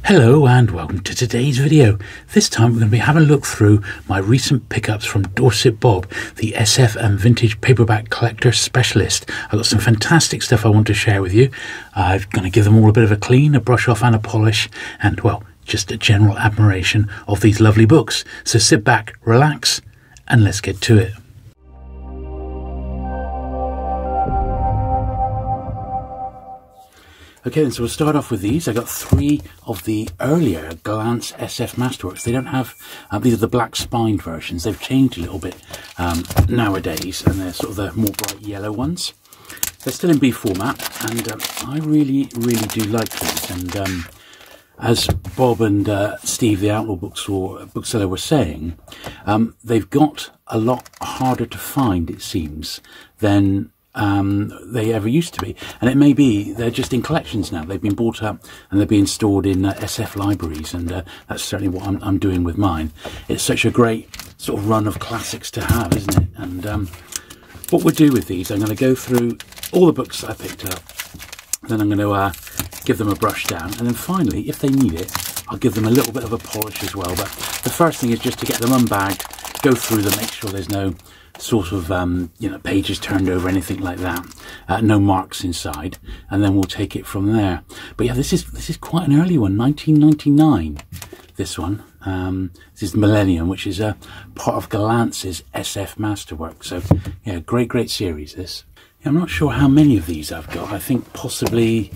Hello and welcome to today's video. This time we're going to be having a look through my recent pickups from Dorset Bob, the SF and vintage paperback collector specialist. I've got some fantastic stuff I want to share with you. I'm going to give them all a bit of a clean, a brush off and a polish, and well, just a general admiration of these lovely books. So sit back, relax, and let's get to it. Okay, so we'll start off with these. I got three of the earlier Glance SF Masterworks. They don't have, these are the black spined versions. They've changed a little bit nowadays, and they're sort of the more bright yellow ones. They're still in B format, and I really do like these. And as Bob and Steve, the Outlaw bookseller, were saying, they've got a lot harder to find, it seems, than they ever used to be, and it may be they're just in collections now. They've been bought up and they're being stored in SF libraries, and that's certainly what I'm doing with mine. It's such a great sort of run of classics to have, isn't it? And what we'll do with these, I'm going to go through all the books that I picked up, then I'm going to give them a brush down, and then finally, if they need it, I'll give them a little bit of a polish as well. But the first thing is just to get them unbagged, go through them, make sure there's no sort of pages turned over, anything like that, no marks inside, and then we'll take it from there. But yeah, this is quite an early one, 1999. This one, this is Millennium, which is a part of Glance's SF Masterwork. So yeah, great series this. I'm not sure how many of these I've got. I think possibly,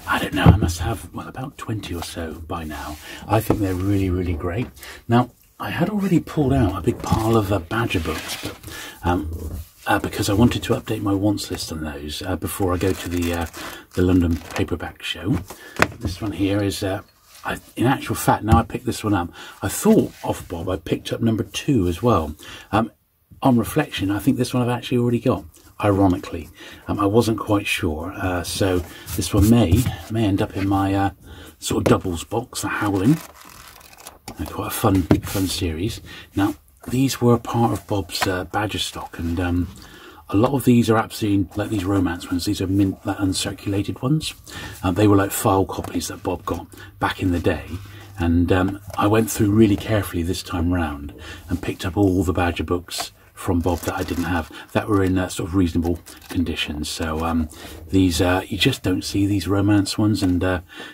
I don't know, I must have, well, about 20 or so by now. I think they're really great. Now, I had already pulled out a big pile of Badger books, but because I wanted to update my wants list on those before I go to the London Paperback show. This one here is, in actual fact, now I picked this one up, I thought off Bob I picked up number 2 as well. On reflection, I think this one I've actually already got, ironically. I wasn't quite sure, so this one may end up in my sort of doubles box, the Howling. Quite a fun series. Now, these were part of Bob's Badger stock, and a lot of these are absolutely like these romance ones. These are mint, like uncirculated ones. They were like file copies that Bob got back in the day, and I went through really carefully this time round and picked up all the Badger books from Bob that I didn't have, that were in sort of reasonable conditions. So these, you just don't see these romance ones, and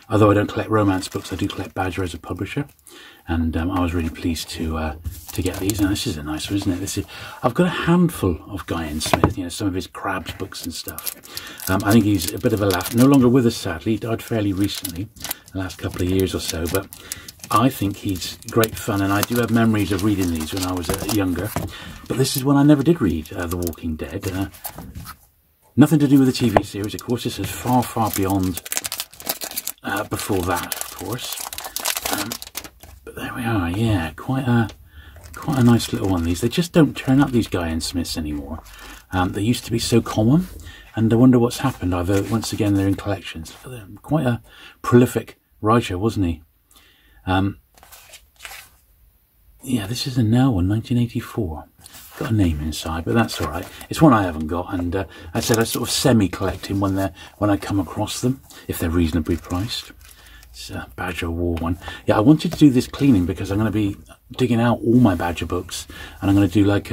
although I don't collect romance books, I do collect Badger as a publisher, and I was really pleased to get these. And this is a nice one, isn't it? I've got a handful of Guy N. Smith, some of his Crabs books and stuff. I think he's a bit of a laugh. No longer with us, sadly. He died fairly recently, the last couple of years or so, but I think he's great fun, and I do have memories of reading these when I was younger. But this is one I never did read, The Walking Dead. Nothing to do with the TV series, of course. This is far beyond before that, of course. But there we are. Yeah, quite a nice little one. These, they just don't turn up, these Guy N. Smiths anymore. They used to be so common, and I wonder what's happened. Either once again they're in collections. Quite a prolific writer, wasn't he? Yeah, this is a Nell one, 1984. Got a name inside, but that's all right. It's one I haven't got, and I said I sort of semi-collect him when I come across them, if they're reasonably priced. It's a Badger War one. Yeah, I wanted to do this cleaning because I'm going to be digging out all my Badger books, and I'm going to do like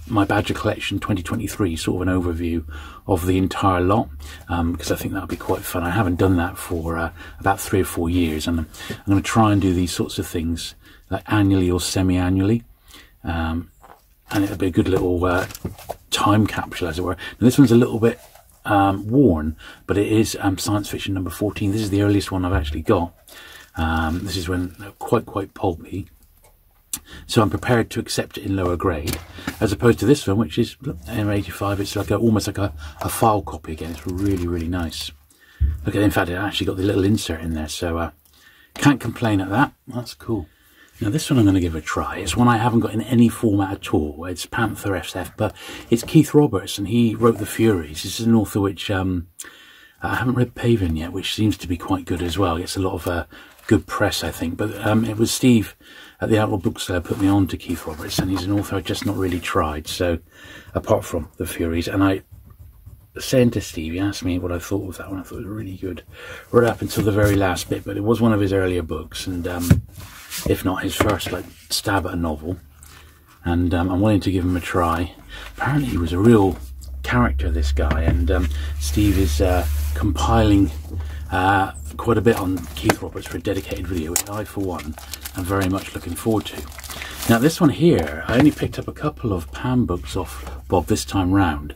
my Badger collection 2023, sort of an overview of the entire lot, because I think that'll be quite fun. I haven't done that for about 3 or 4 years, and I'm going to try and do these sorts of things like annually or semi-annually, and it'll be a good little time capsule, as it were. Now, this one's a little bit worn, but it is Science Fiction number 14. This is the earliest one I've actually got. This is when quite pulpy. So I'm prepared to accept it in lower grade, as opposed to this one, which is M85. It's like almost like a file copy again. It's really nice. Look at, in fact, it actually got the little insert in there, so can't complain at that. That's cool. Now this one I'm going to give a try. It's one I haven't got in any format at all. It's Panther SF, but it's Keith Roberts, and he wrote The Furies. This is an author which I haven't read Paven yet, which seems to be quite good as well. Gets a lot of good press, I think. But it was Steve at the Outlaw Bookseller put me on to Keith Roberts, and he's an author I've just not really tried. So apart from The Furies, and I saying to Steve, he asked me what I thought of that one. I thought it was really good, right up until the very last bit. But it was one of his earlier books, and if not his first like stab at a novel. And I'm willing to give him a try. Apparently, he was a real character, this guy, and Steve is compiling quite a bit on Keith Roberts for a dedicated video, which I, for one, am very much looking forward to. Now, this one here, I only picked up a couple of Pam books off Bob this time round,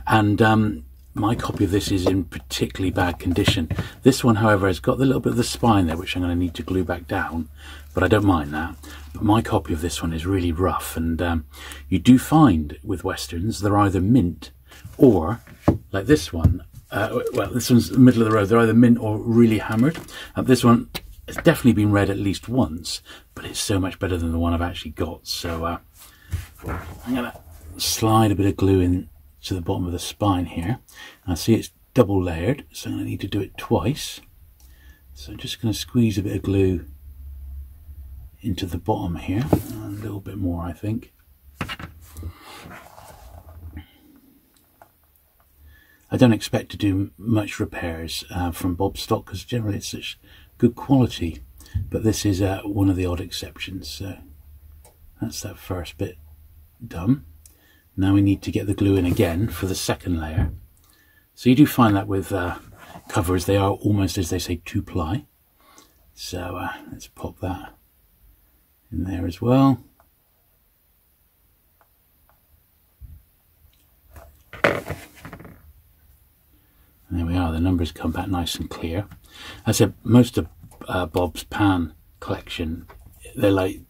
and my copy of this is in particularly bad condition. This one, however, has got a little bit of the spine there, which I'm going to need to glue back down, but I don't mind that. But my copy of this one is really rough, and you do find with Westerns, they're either mint or, like this one, well, this one's the middle of the road, they're either mint or really hammered. This one has definitely been read at least once, but it's so much better than the one I've actually got. So I'm going to slide a bit of glue in to the bottom of the spine here. I see it's double layered, so I'm going to need to do it twice. So I'm just going to squeeze a bit of glue into the bottom here, a little bit more, I think. I don't expect to do much repairs from Bob's stock, because generally it's such good quality, but this is one of the odd exceptions. So that's that first bit done. Now we need to get the glue in again for the second layer. So you do find that with covers, they are almost, as they say, 2-ply. So let's pop that in there as well. And there we are, the numbers come back nice and clear. As I said, most of Bob's Pan collection, they're like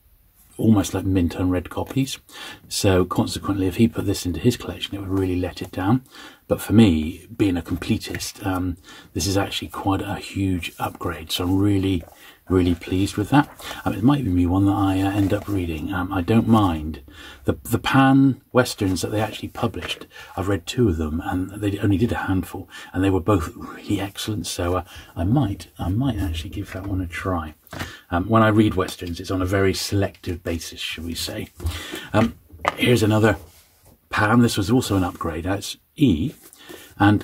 almost like mint unread copies. So consequently, if he put this into his collection, it would really let it down. But for me, being a completist, this is actually quite a huge upgrade. So I'm really, really pleased with that. It might even be one that I end up reading. I don't mind. The Pan Westerns that they actually published, I've read 2 of them, and they only did a handful, and they were both really excellent. So I might actually give that one a try. When I read Westerns, it's on a very selective basis, shall we say. Here's another Pan. This was also an upgrade. It's E, and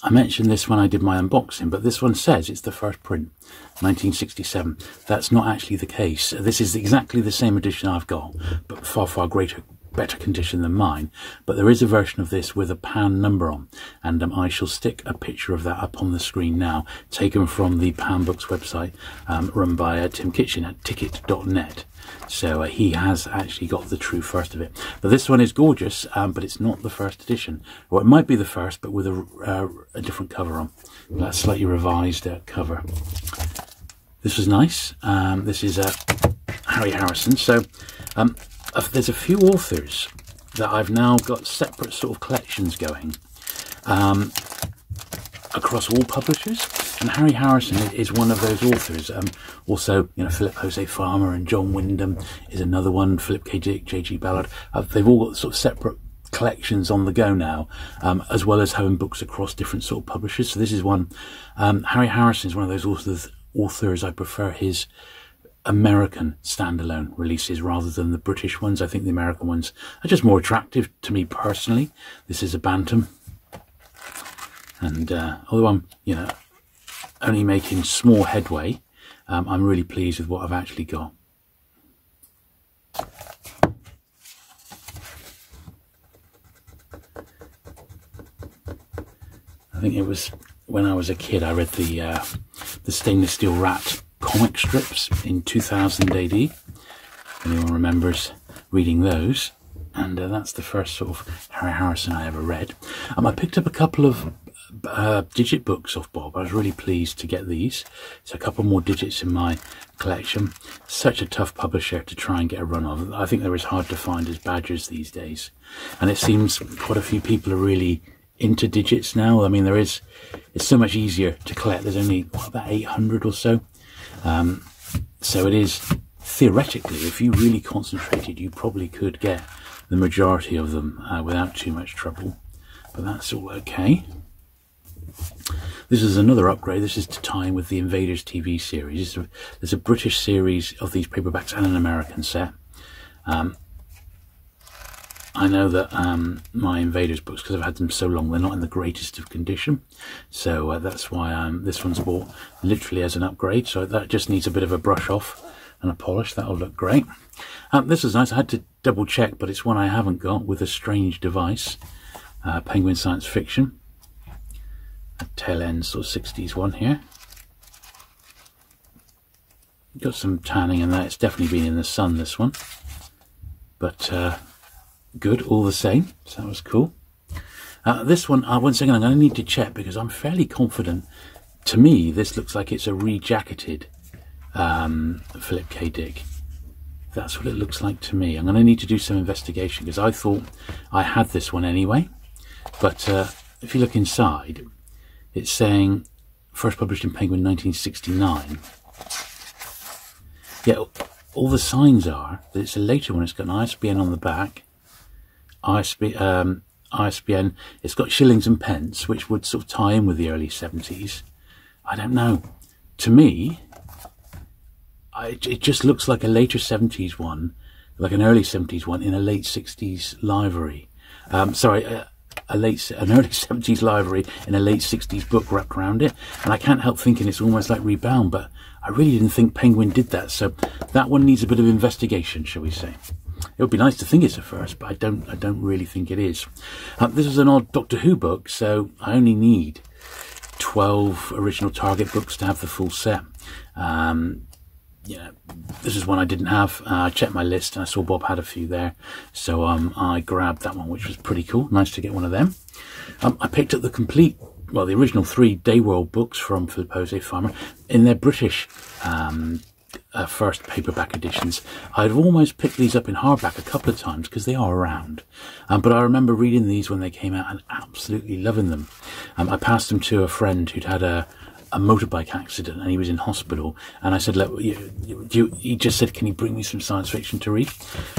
I mentioned this when I did my unboxing, but this one says it's the first print, 1967. That's not actually the case. This is exactly the same edition I've got, but far, far better condition than mine. But there is a version of this with a Pan number on, and I shall stick a picture of that up on the screen now, taken from the Pan Books website, run by Tim Kitchen at ticket.net. So he has actually got the true first of it. But this one is gorgeous, but it's not the first edition. Or it might be the first, but with a different cover on. A slightly revised cover. This was nice. This is Harry Harrison. So there's a few authors that I've now got separate sort of collections going across all publishers. And Harry Harrison is one of those authors. Also, you know, Philip Jose Farmer and John Wyndham is another one. Philip K. Dick, J.G. Ballard. They've all got sort of separate collections on the go now, as well as having books across different sort of publishers. So this is one. Harry Harrison is one of those authors. I prefer his American standalone releases rather than the British ones. I think the American ones are just more attractive to me personally. This is a Bantam. And although I'm, you know, only making small headway, I'm really pleased with what I've actually got. I think it was when I was a kid, I read the Stainless Steel Rat comic strips in 2000 AD. If anyone remembers reading those. And that's the first sort of Harry Harrison I ever read. I picked up a couple of digit books off Bob. I was really pleased to get these. So a couple more digits in my collection. Such a tough publisher to try and get a run of. I think they're as hard to find as badgers these days. And it seems quite a few people are really into digits now. I mean, it's so much easier to collect. There's only, what, about 800 or so. So it is, theoretically, if you really concentrated, you probably could get the majority of them without too much trouble. But that's all okay. This is another upgrade. This is to tie in with the Invaders TV series. There's a British series of these paperbacks and an American set. I know that my Invaders books, because I've had them so long, they're not in the greatest of condition. So that's why this one's bought literally as an upgrade. So that just needs a bit of a brush off and a polish. That'll look great. This is nice. I had to double check, but it's one I haven't got, With a Strange Device. Penguin Science Fiction. A tail end sort of 60s one here. Got some tanning in that. It's definitely been in the sun, this one. But good all the same. So that was cool. This one, once again, I'm going to need to check because I'm fairly confident. To me, this looks like it's a re-jacketed Philip K. Dick. That's what it looks like to me. I'm going to need to do some investigation because I thought I had this one anyway. But if you look inside, it's saying first published in Penguin 1969. Yeah, all the signs are that it's a later one. It's got an ISBN on the back. ISBN. It's got shillings and pence, which would sort of tie in with the early 70s. I don't know. To me, it just looks like a later 70s one, like an early 70s one in a late 60s library. Sorry, an early 70s library in a late 60s book wrapped around it. And I can't help thinking it's almost like rebound, but I really didn't think Penguin did that. So that one needs a bit of investigation, shall we say. It would be nice to think it's a first, but I don't really think it is. This is an odd Doctor Who book, so I only need 12 original Target books to have the full set. Yeah, this is one I didn't have. I checked my list and I saw Bob had a few there, so I grabbed that one, which was pretty cool. Nice to get one of them. I picked up the original 3 Day World books from Philip Jose Farmer in their British first paperback editions. I've almost picked these up in hardback a couple of times because they are around, but I remember reading these when they came out and absolutely loving them. I passed them to a friend who'd had a motorbike accident and he was in hospital, and I said, look, he just said, can you bring me some science fiction to read?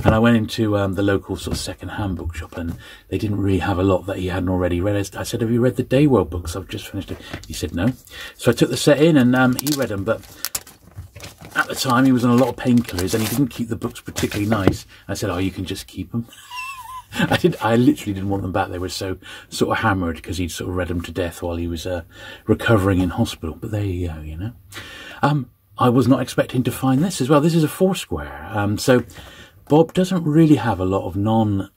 And I went into the local sort of second-hand bookshop and they didn't really have a lot that he hadn't already read. I said, have you read the Day World books? I've just finished it. He said no. So I took the set in and he read them, but at the time he was on a lot of painkillers and he didn't keep the books particularly nice. I said, oh, you can just keep them. I literally didn't want them back. They were so sort of hammered because he'd sort of read them to death while he was recovering in hospital. But there you go, you know. I was not expecting to find this as well. This is a Foursquare. So Bob doesn't really have a lot of non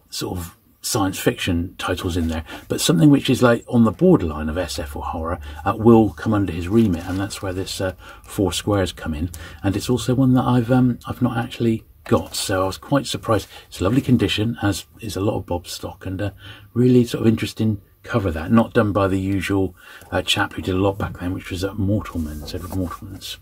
sort of science fiction titles in there, but something which is like on the borderline of SF or horror will come under his remit, and that's where this Foursquares come in. And it's also one that I've not actually got, so I was quite surprised. It's a lovely condition, as is a lot of Bob's stock, and really sort of interesting cover. That not done by the usual chap who did a lot back then, which was Edward Mortimer's.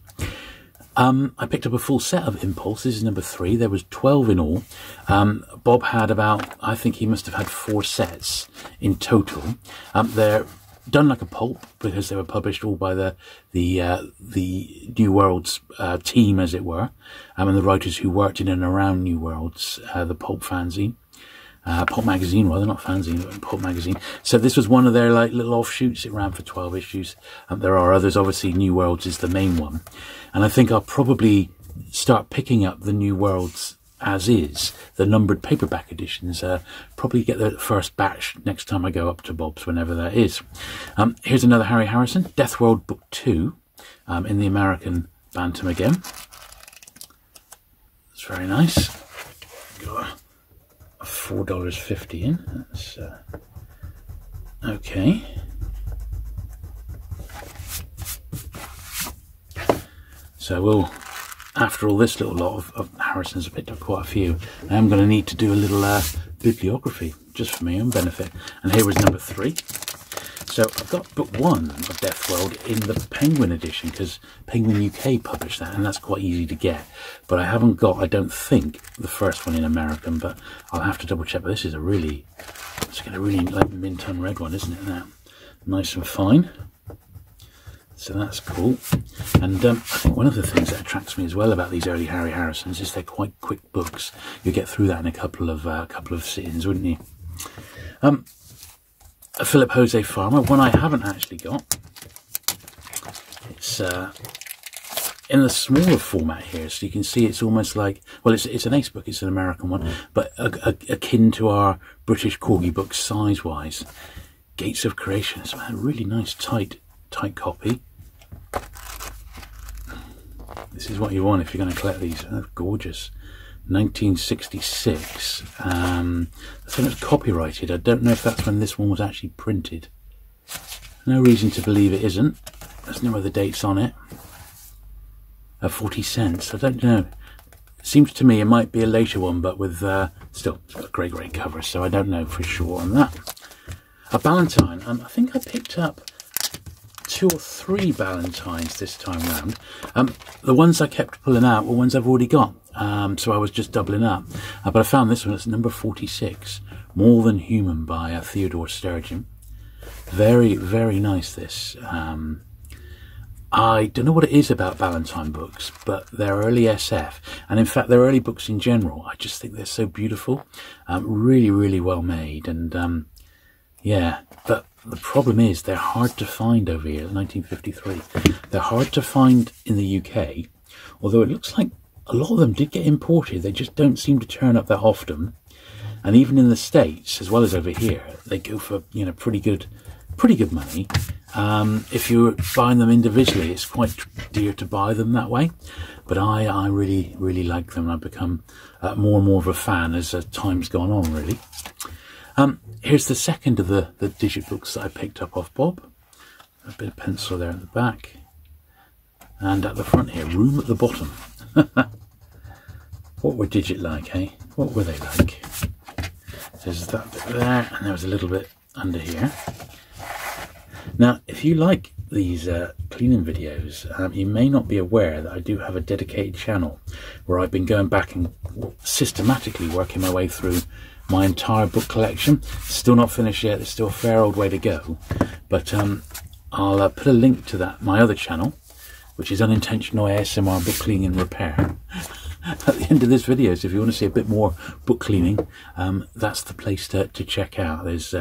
I picked up a full set of Impulse. This is number 3. There was 12 in all. Bob had about, I think he must have had 4 sets in total. They're done like a pulp because they were published all by the New Worlds team, as it were, and the writers who worked in and around New Worlds, the pulp fanzine. Pulp magazine, rather, not fanzine, but pulp magazine. So this was one of their like little offshoots. It ran for 12 issues. There are others. Obviously, New Worlds is the main one. And I think I'll probably start picking up the New Worlds as is, the numbered paperback editions. Probably get the first batch next time I go up to Bob's, whenever that is. Here's another Harry Harrison, Death World Book 2, in the American Bantam again. It's very nice. Got $4.50 in. That's okay. So we'll, after all this little lot of Harrison's, I picked up quite a few. I am going to need to do a little bibliography just for my own benefit. And here was number 3. So I've got book 1 of Death World in the Penguin edition, because Penguin UK published that, and that's quite easy to get. But I haven't got, I don't think, the first one in American, but I'll have to double check. But this is a really, it's got a really like mint unread one, isn't it? Now, nice and fine. So that's cool. And I think one of the things that attracts me as well about these early Harry Harrisons is they're quite quick books. You get through that in a couple of sittings, wouldn't you? A Philip Jose Farmer, one I haven't actually got. It's in the smaller format here, so you can see it's almost like, well, it's an ace book, it's an American one, but akin to our British corgi books size-wise. Gates of Creation. It's a really nice tight copy. This is what you want if you're going to collect these. Oh, gorgeous. 1966. That's when it's copyrighted. I don't know if that's when this one was actually printed. No reason to believe it isn't. There's no other dates on it. 40 cents. I don't know. It seems to me it might be a later one, but with still, it's got a great cover, so I don't know for sure on that. A Ballantine. I think I picked up 2 or 3 Ballantines this time round. The ones I kept pulling out were ones I've already got, so I was just doubling up. But I found this one. It's number 46, More Than Human by Theodore Sturgeon. Very nice, this. I don't know what it is about Ballantine books, but they're early SF, and in fact they're early books in general. I just think they're so beautiful, really well made, and yeah, but the problem is they're hard to find over here. 1953. They're hard to find in the UK, although it looks like a lot of them did get imported. They just don't seem to turn up that often. And even in the States, as well as over here, they go for, you know, pretty good money. If you're buying them individually, it's quite dear to buy them that way. But I really like them. I've become more and more of a fan as time's gone on, really. Here's the second of the digit books that I picked up off Bob. A bit of pencil there at the back. And at the front here, Room at the Bottom. What were digit like, eh? What were they like? There's that bit there, and there was a little bit under here. Now, if you like these cleaning videos, you may not be aware that I do have a dedicated channel where I've been going back and systematically working my way through my entire book collection. Still not finished yet. There's still a fair old way to go. But I'll put a link to that, my other channel, which is Unintentional ASMR Book Cleaning and Repair, at the end of this video. So if you want to see a bit more book cleaning, that's the place to check out. There's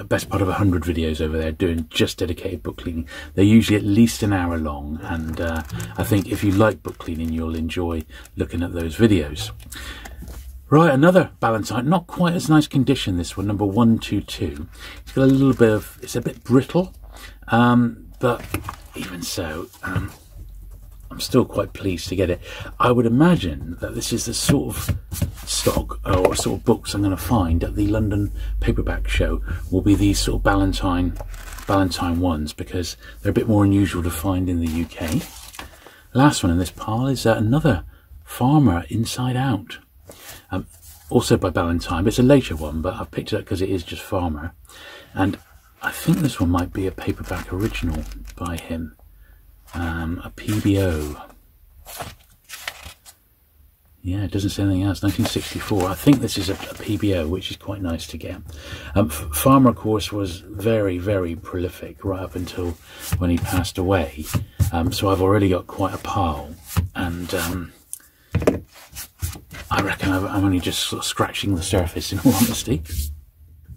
best part of 100 videos over there doing just dedicated book cleaning. They're usually at least an hour long, and I think if you like book cleaning, you'll enjoy looking at those videos. Right, another Ballantine, not quite as nice condition, this one, number 122. It's got a little bit of, it's a bit brittle, but even so, I'm still quite pleased to get it. I would imagine that this is the sort of stock or sort of books I'm going to find at the London Paperback show, will be these sort of Ballantine ones, because they're a bit more unusual to find in the UK. Last one in this pile is another Farmer Inside Out. Also by Ballantine, but it's a later one, but I've picked it up because it is just Farmer. And I think this one might be a paperback original by him. A PBO. Yeah, it doesn't say anything else. 1964. I think this is a PBO, which is quite nice to get. Farmer, of course, was very prolific right up until when he passed away. So I've already got quite a pile, and I reckon I'm only just sort of scratching the surface, in all honesty.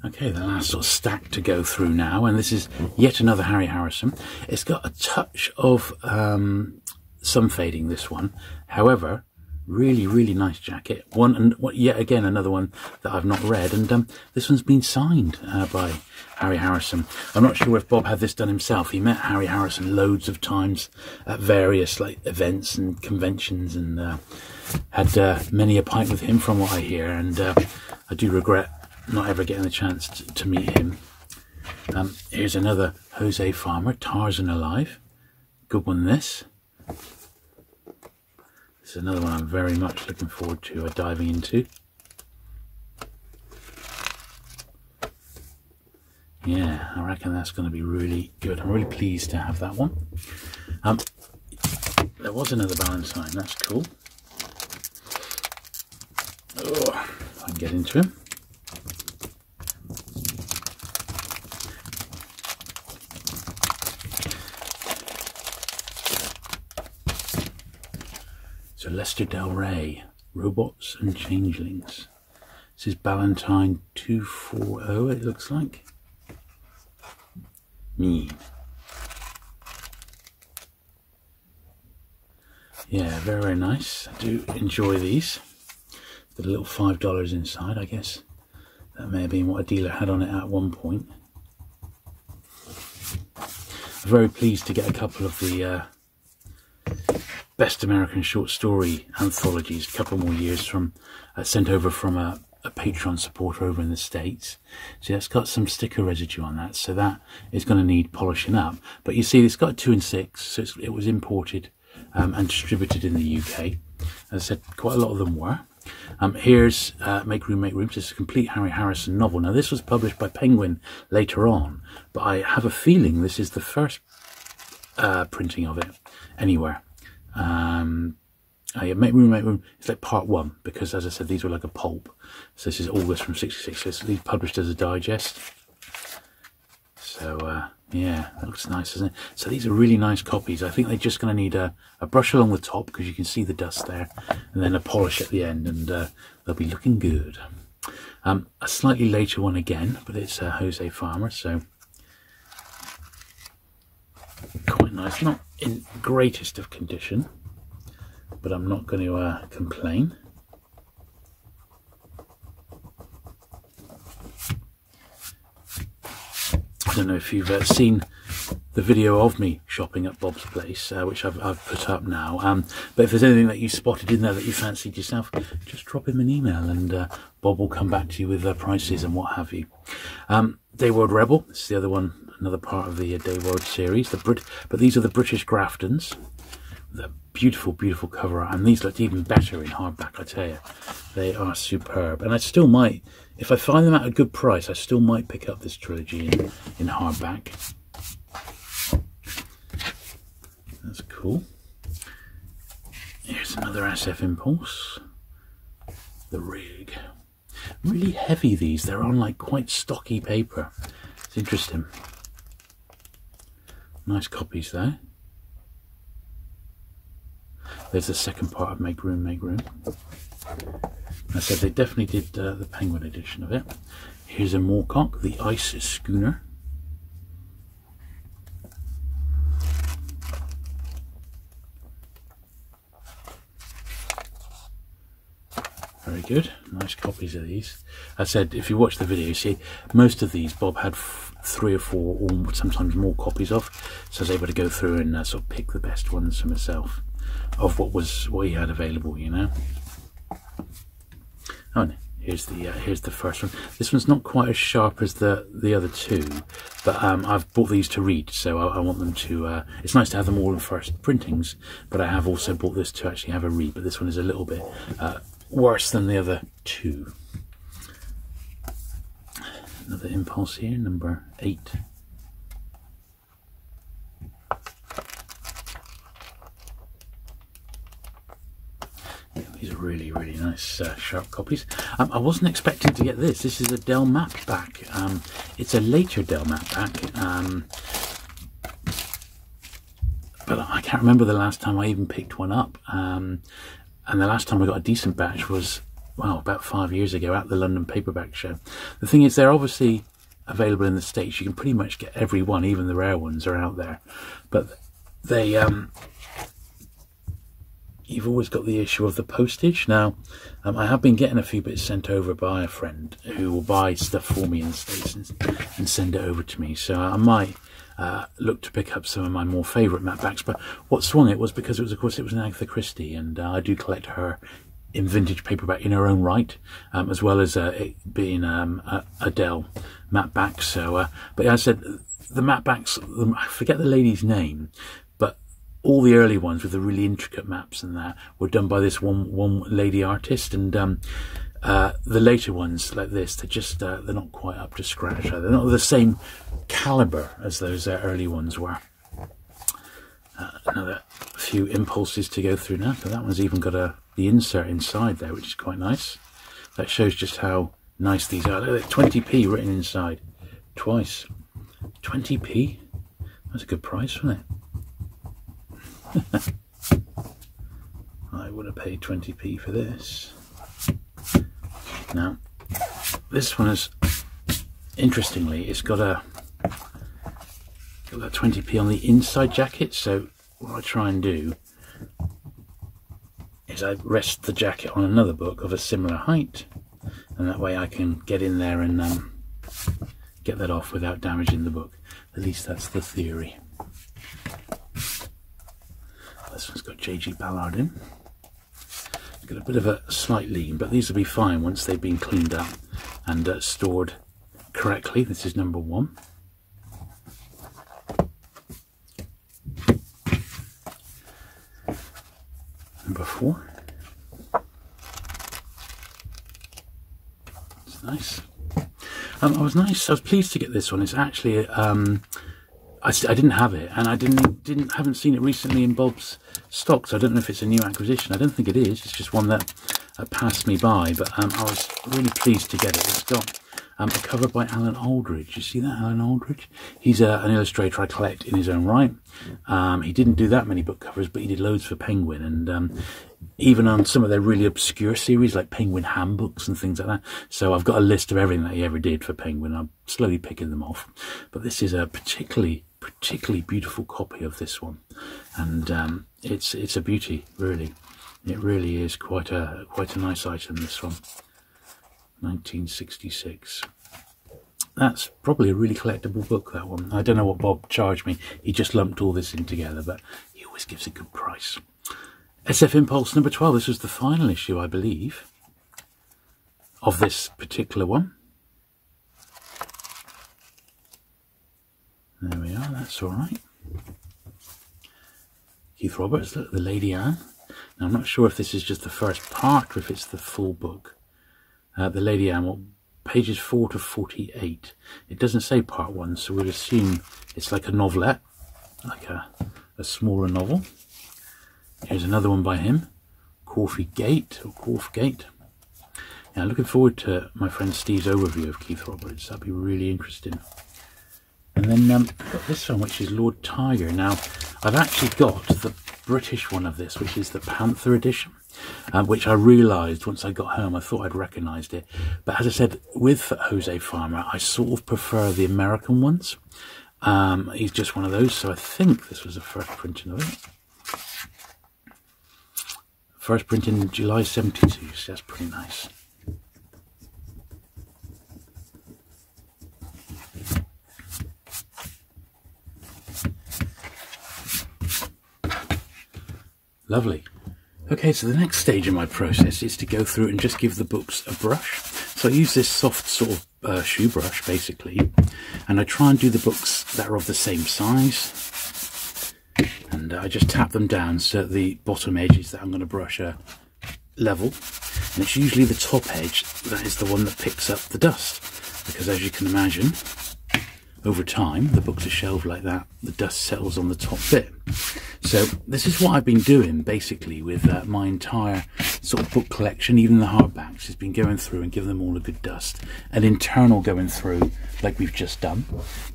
Okay, the last sort of stack to go through now, and this is yet another Harry Harrison. It's got a touch of sun fading, this one. However, really nice jacket. Yet again another one that I've not read, and this one's been signed by Harry Harrison. I'm not sure if Bob had this done himself. He met Harry Harrison loads of times at various events and conventions, and had many a pint with him, from what I hear, and I do regret not ever getting the chance to meet him. Here's another Jose Farmer, Tarzan Alive. Good one, this. This is another one I'm very much looking forward to diving into. Yeah, I reckon that's going to be really good. I'm really pleased to have that one. There was another Ballantine, that's cool. Oh, if I can get into him. So Lester Del Rey, Robots and Changelings. This is Ballantine 240, it looks like. Yeah, very, very nice. I do enjoy these. Got a little $5 inside, I guess. That may have been what a dealer had on it at one point. I'm very pleased to get a couple of the Best American Short Story anthologies, a couple more years from sent over from a Patreon supporter over in the States. So it's got some sticker residue on that, so that is going to need polishing up. But you see, it's got 2 and 6, so it was imported and distributed in the UK. As I said, quite a lot of them were. Here's Make Room, Make Room. This is a complete Harry Harrison novel. Now, this was published by Penguin later on, but I have a feeling this is the first printing of it anywhere. Yeah, Make Room, Make Room. It's like part 1, because as I said, these were like a pulp. So this is August from '66. So these published as a digest. So yeah, that looks nice, doesn't it? So these are really nice copies. I think they're just going to need a brush along the top, because you can see the dust there, and then a polish at the end, and they'll be looking good. A slightly later one again, but it's Jose Farmer, so quite nice. Not in greatest of condition, but I'm not going to complain. I don't know if you've seen the video of me shopping at Bob's place, which I've put up now. But if there's anything that you spotted in there that you fancied yourself, just drop him an email, and Bob will come back to you with prices and what have you. Day World Rebel, this is the other one, another part of the Day World series. But these are the British Graftons. The beautiful, beautiful cover art, and these look even better in hardback, I tell you. They are superb, and I still might, if I find them at a good price, I still might pick up this trilogy in hardback. That's cool. Here's another SF Impulse. The Rig. Really heavy, these. They're on like quite stocky paper. It's interesting. Nice copies there. There's the second part of Make Room, Make Room. I said they definitely did the Penguin edition of it. Here's a Moorcock, the Ice Schooner. Very good. Nice copies of these. I said, if you watch the video, you see most of these Bob had 3 or 4 or sometimes more copies of. So I was able to go through and sort of pick the best ones for myself of what he had available, you know. Oh, and here's the first one. This one's not quite as sharp as the other two, but I've bought these to read, so I want them to. It's nice to have them all in first printings, but I have also bought this to actually have a read. But this one is a little bit worse than the other two. Another Impulse here, number 8. These are really, really nice sharp copies. I wasn't expecting to get this. This is a Dell Map back. It's a later Dell Map back. But I can't remember the last time I even picked one up. And the last time I got a decent batch was, well, about 5 years ago at the London Paperback show. The thing is, they're obviously available in the States. You can pretty much get every one, even the rare ones are out there. But they... You've always got the issue of the postage. Now, I have been getting a few bits sent over by a friend who will buy stuff for me in the States and send it over to me. So I might look to pick up some of my more favourite Matt backs. But what swung it was because it was, of course, it was an Agatha Christie, and I do collect her in vintage paperback in her own right, as well as it being a Dell Matt back. So, but as I said, the Matt backs, I forget the lady's name, but all the early ones with the really intricate maps and that were done by this one lady artist, and the later ones like this, they're just they're not quite up to scratch. They're not the same caliber as those early ones were. Another few impulses to go through now. So that one's even got the insert inside there, which is quite nice. That shows just how nice these are. Look at 20p written inside twice. 20p. That's a good price, wasn't it? I would have paid 20p for this. Now, this one is, interestingly, it's got that 20p on the inside jacket. So what I try and do is I rest the jacket on another book of a similar height, and that way I can get in there and get that off without damaging the book. At least that's the theory. This one's got J.G. Ballard in. It's got a bit of a slight lean, but these will be fine once they've been cleaned up and stored correctly. This is number 1. Number 4. It's nice. I was pleased to get this one. It's actually I didn't have it, and I haven't seen it recently in Bob's stock, so I don't know if it's a new acquisition. I don't think it is. It's just one that passed me by, but I was really pleased to get it. It's got a cover by Alan Aldridge. You see that, Alan Aldridge? He's an illustrator I collect in his own right. He didn't do that many book covers, but he did loads for Penguin, and even on some of their really obscure series like Penguin handbooks and things like that. So I've got a list of everything that he ever did for Penguin. I'm slowly picking them off, but this is a particularly beautiful copy of this one, and it's a beauty, really. It really is quite a nice item, this one. 1966. That's probably a really collectible book, that one. I don't know what Bob charged me. He just lumped all this in together, but he always gives a good price. SF Impulse number 12. This was the final issue, I believe, of this particular one. There we are, that's all right. Keith Roberts, look, the Lady Anne. Now, I'm not sure if this is just the first part or if it's the full book. The Lady Anne, well, pages 4 to 48. It doesn't say part 1, so we'll assume it's like a novelette, like a smaller novel. Here's another one by him, Corfe Gate, or Corfe Gate. Yeah, looking forward to my friend Steve's overview of Keith Roberts. That'd be really interesting. And then I've got this one, which is Lord Tiger. Now, I've actually got the British one of this, which is the Panther edition, which I realised once I got home. I thought I'd recognised it. But as I said, with Jose Farmer, I sort of prefer the American ones. He's just one of those, so I think this was the first printing of it. First print in July 72, so that's pretty nice. Lovely. Okay, so the next stage in my process is to go through and just give the books a brush. So I use this soft sort of shoe brush, basically, and I try and do the books that are of the same size. And I just tap them down so the bottom edges that I'm going to brush are level. And it's usually the top edge that is the one that picks up the dust. Because as you can imagine, over time, the books are shelved like that, the dust settles on the top bit. So this is what I've been doing basically with my entire sort of book collection, even the hardbacks, has been going through and giving them all a good dust. An internal going through like we've just done,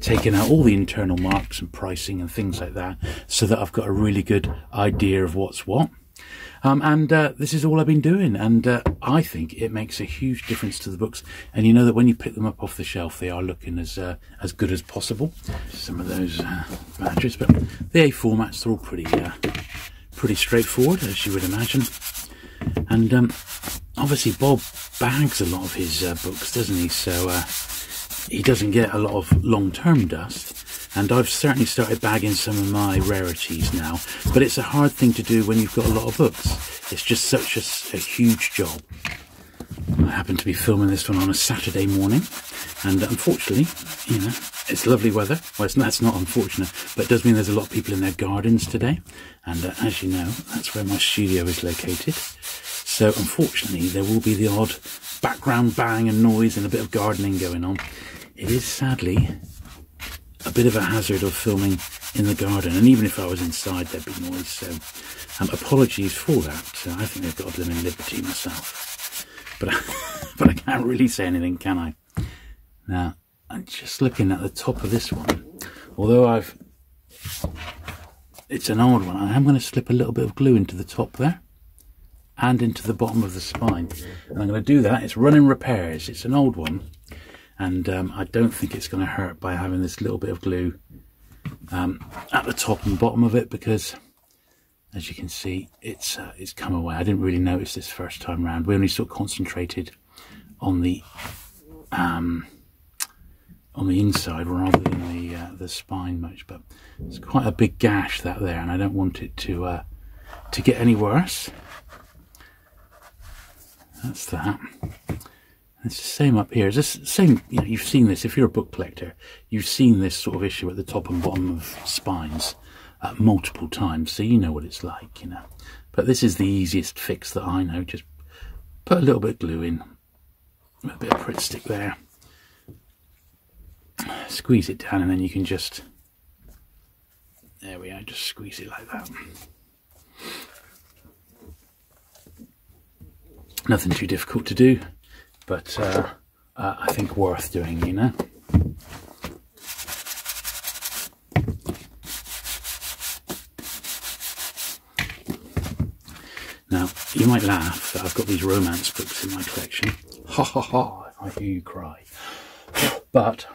taking out all the internal marks and pricing and things like that, so that I've got a really good idea of what's what. This is all I've been doing, and I think it makes a huge difference to the books. And you know that when you pick them up off the shelf, they are looking as good as possible. Some of those badges, but the A formats are all pretty straightforward, as you would imagine. And obviously Bob bags a lot of his books, doesn't he? So he doesn't get a lot of long-term dust. And I've certainly started bagging some of my rarities now, but it's a hard thing to do when you've got a lot of books. It's just such a huge job. I happen to be filming this one on a Saturday morning, and unfortunately, you know, it's lovely weather. Well, that's not unfortunate, but it does mean there's a lot of people in their gardens today. And as you know, that's where my studio is located. So unfortunately, there will be the odd background bang and noise and a bit of gardening going on. It is sadly a bit of a hazard of filming in the garden, and even if I was inside there'd be noise, so apologies for that. I think they've got a blooming liberty myself, but I can't really say anything, can I? Now I'm just looking at the top of this one. Although it's an old one, I am going to slip a little bit of glue into the top there and into the bottom of the spine, and I'm going to do that. It's running repairs. It's an old one, and I don't think it's going to hurt by having this little bit of glue at the top and bottom of it, because as you can see, it's come away. I didn't really notice this first time round. We only sort of concentrated on the inside rather than the spine much, but it's quite a big gash that there, and I don't want it to get any worse. That's that. It's the same up here. It's the same, you know, you've seen this. If you're a book collector, you've seen this sort of issue at the top and bottom of spines multiple times, so you know what it's like, you know. But this is the easiest fix that I know. Just put a little bit of glue in, a bit of Pritt stick there, squeeze it down, and then you can just, there we are, just squeeze it like that. Nothing too difficult to do, but I think worth doing, you know. Now, you might laugh that I've got these romance books in my collection. Ha ha ha, I hear you cry. But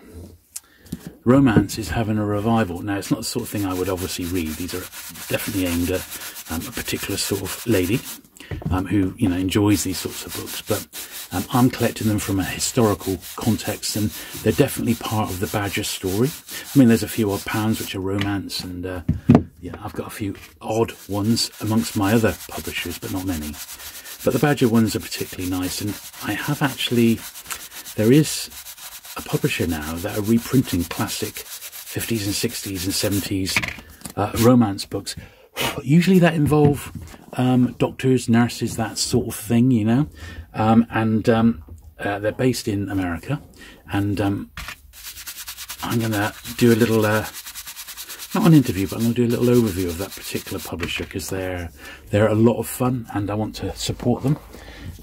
romance is having a revival. Now, it's not the sort of thing I would obviously read. These are definitely aimed at a particular sort of lady who, you know, enjoys these sorts of books. But I'm collecting them from a historical context, and they're definitely part of the Badger story. I mean, there's a few odd pounds which are romance, and yeah, I've got a few odd ones amongst my other publishers, but not many. But the Badger ones are particularly nice, and I have actually, there is a publisher now that are reprinting classic 50s and 60s and 70s romance books. Usually that involve doctors, nurses, that sort of thing, you know. They're based in America, and I'm going to do a little, not an interview, but I'm going to do a little overview of that particular publisher, because they're a lot of fun, and I want to support them.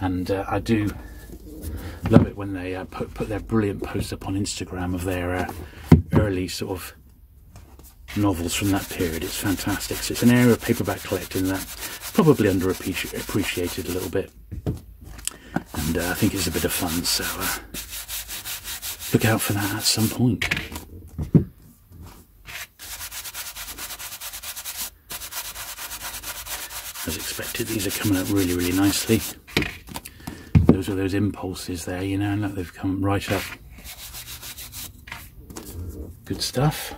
And I do love it when they put their brilliant posts up on Instagram of their early sort of novels from that period. It's fantastic. So it's an area of paperback collecting that's probably underappreciated a little bit, and I think it's a bit of fun, so look out for that at some point. As expected, these are coming up really, really nicely. Those are those impulses there, you know, and look, they've come right up. Good stuff.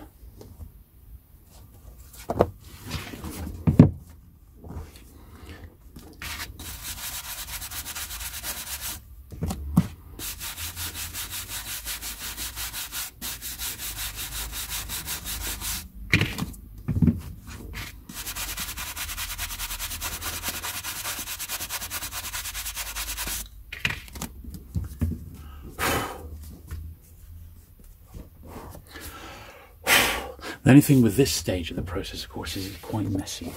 The only thing with this stage of the process, of course, is it's quite messy.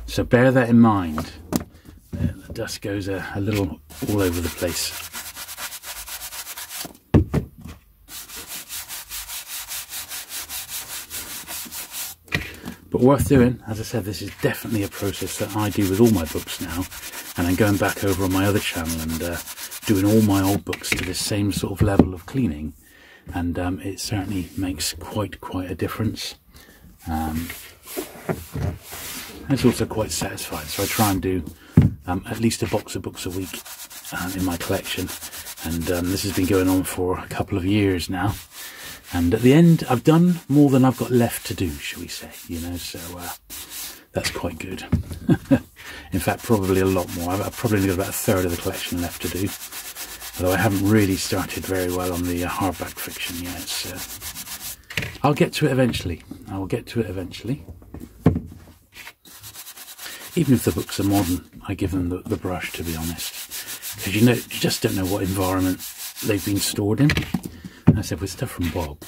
So bear that in mind. The dust goes a little all over the place. But worth doing. As I said, this is definitely a process that I do with all my books now. And I'm going back over on my other channel and doing all my old books to this same sort of level of cleaning. And it certainly makes quite a difference. It's also quite satisfying, so I try and do at least a box of books a week in my collection, and this has been going on for a couple of years now, and at the end I've done more than I've got left to do, shall we say, you know, so that's quite good. In fact, probably a lot more. I've probably got about a third of the collection left to do. Although I haven't really started very well on the hardback fiction yet, so I'll get to it eventually. I will get to it eventually. Even if the books are modern, I give them the brush, to be honest, because you know, you just don't know what environment they've been stored in. And I said, with stuff from Bob,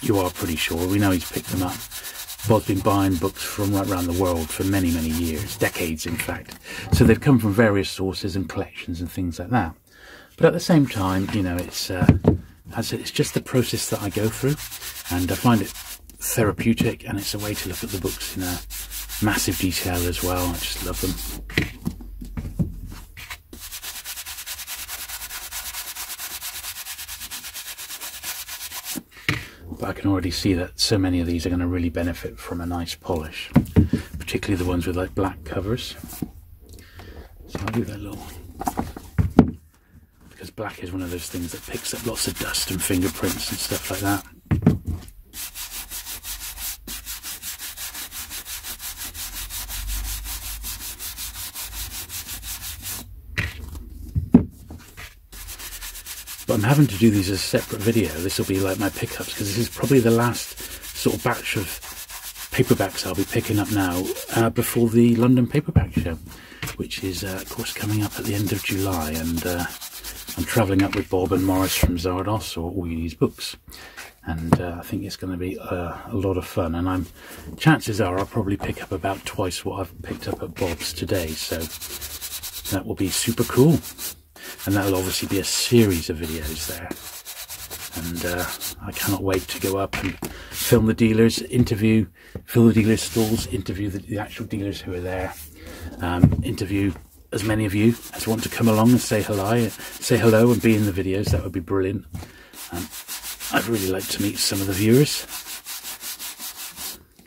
you are pretty sure. We know he's picked them up. Bob's been buying books from right around the world for many years, decades in fact. So they've come from various sources and collections and things like that. But at the same time, you know, it's it's just the process that I go through, and I find it therapeutic, and it's a way to look at the books in a massive detail as well. I just love them. But I can already see that so many of these are going to really benefit from a nice polish, particularly the ones with like black covers. So I'll do that little, because black is one of those things that picks up lots of dust and fingerprints and stuff like that. But I'm having to do these as a separate video. This will be like my pickups, because this is probably the last sort of batch of paperbacks I'll be picking up now before the London Paperback Show, which is of course coming up at the end of July, and I'm travelling up with Bob and Morris from Zardos, or All You Need Is Books, and I think it's going to be a lot of fun, and chances are I'll probably pick up about twice what I've picked up at Bob's today, so that will be super cool. And that'll obviously be a series of videos there, and I cannot wait to go up and film the dealers, fill the dealers' stalls, interview the actual dealers who are there, interview as many of you as want to come along and say hello and be in the videos. That would be brilliant. I'd really like to meet some of the viewers.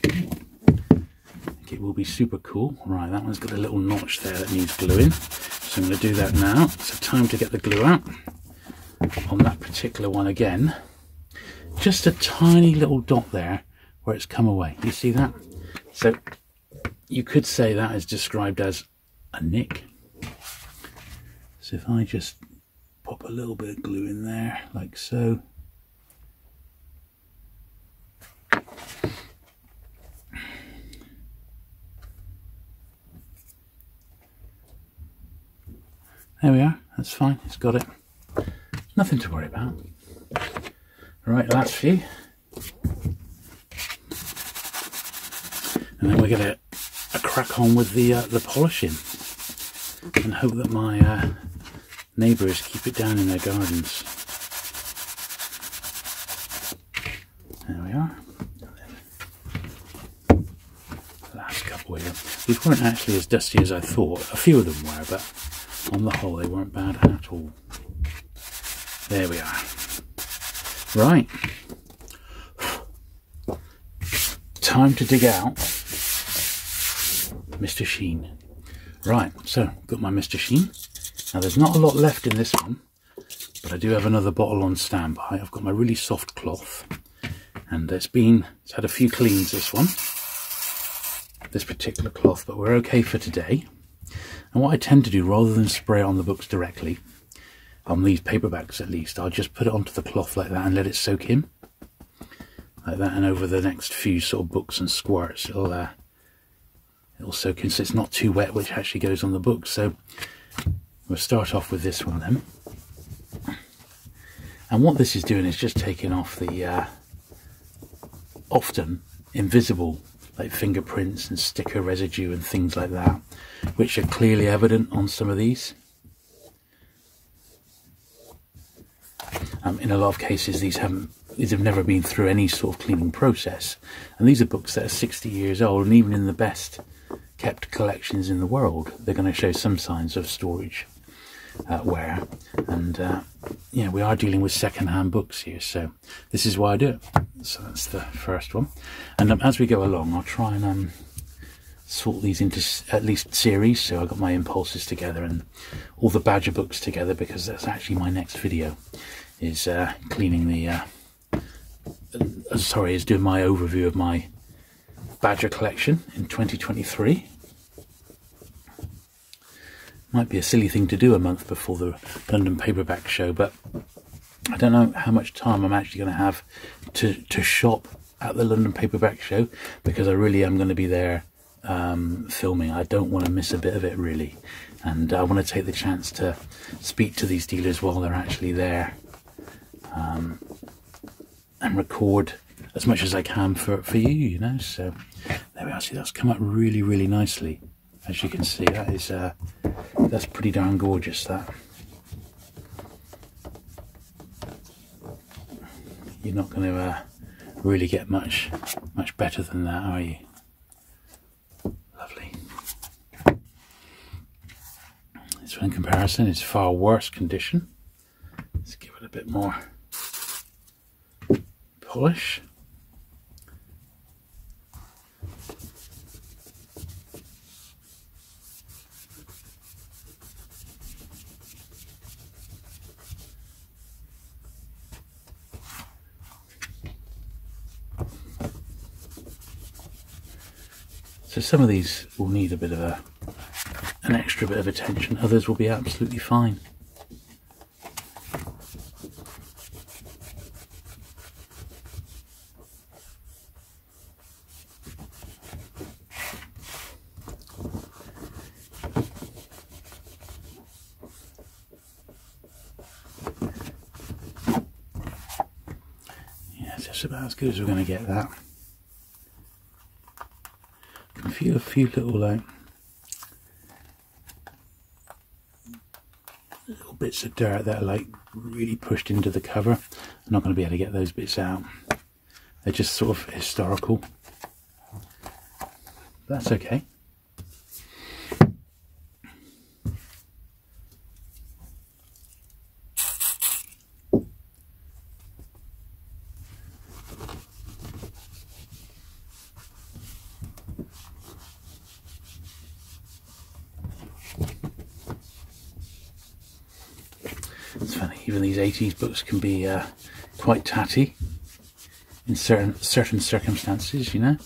I think it will be super cool. Right, that one's got a little notch there that needs gluing. So I'm going to do that now. So time to get the glue out on that particular one again. Just a tiny little dot there where it's come away. You see that? So you could say that is described as a nick. So if I just pop a little bit of glue in there, like so. There we are, that's fine, it's got it. Nothing to worry about. Right, last few. And then we're going to crack on with the polishing. And hope that my neighbours keep it down in their gardens. There we are. Last couple here. These weren't actually as dusty as I thought. A few of them were, but on the whole, they weren't bad at all. There we are. Right. Time to dig out Mr. Sheen. Right, so got my Mr. Sheen. Now there's not a lot left in this one, but I do have another bottle on standby. I've got my really soft cloth, and it's had a few cleans, this particular cloth, but we're okay for today. And what I tend to do, rather than spray it on the books directly, on these paperbacks at least, I'll just put it onto the cloth like that and let it soak in. Like that, and over the next few sort of books and squirts, it'll soak in, so it's not too wet, which actually goes on the book. So we'll start off with this one then. And what this is doing is just taking off the often invisible like fingerprints and sticker residue and things like that, which are clearly evident on some of these. In a lot of cases, these have never been through any sort of cleaning process, and these are books that are 60 years old, and even in the best kept collections in the world, they're going to show some signs of storage wear. And yeah, we are dealing with second-hand books here, so this is why I do it. So that's the first one, and as we go along, I'll try and sort these into at least series. So I've got my impulses together and all the Badger books together, because that's actually my next video, is cleaning the is doing my overview of my Badger collection in 2023. Might be a silly thing to do a month before the London Paperback Show, but I don't know how much time I'm actually going to have to shop at the London Paperback Show, because I really am going to be there filming. I don't want to miss a bit of it, really, and I want to take the chance to speak to these dealers while they're actually there, and record as much as I can for you, you know. So there we are. See, that's come up really, really nicely. As you can see, that is that's pretty darn gorgeous. That you're not going to really get much better than that, are you? Lovely. This one in comparison is far worse condition. Let's give it a bit more polish. So some of these will need a bit of an extra bit of attention, others will be absolutely fine. Yeah, it's just about as good as we're going to get that. I can feel a few little bits of dirt that are like really pushed into the cover. I'm not going to be able to get those bits out. They're just sort of historical. That's okay. It's funny, even these 80s books can be quite tatty in certain circumstances, you know.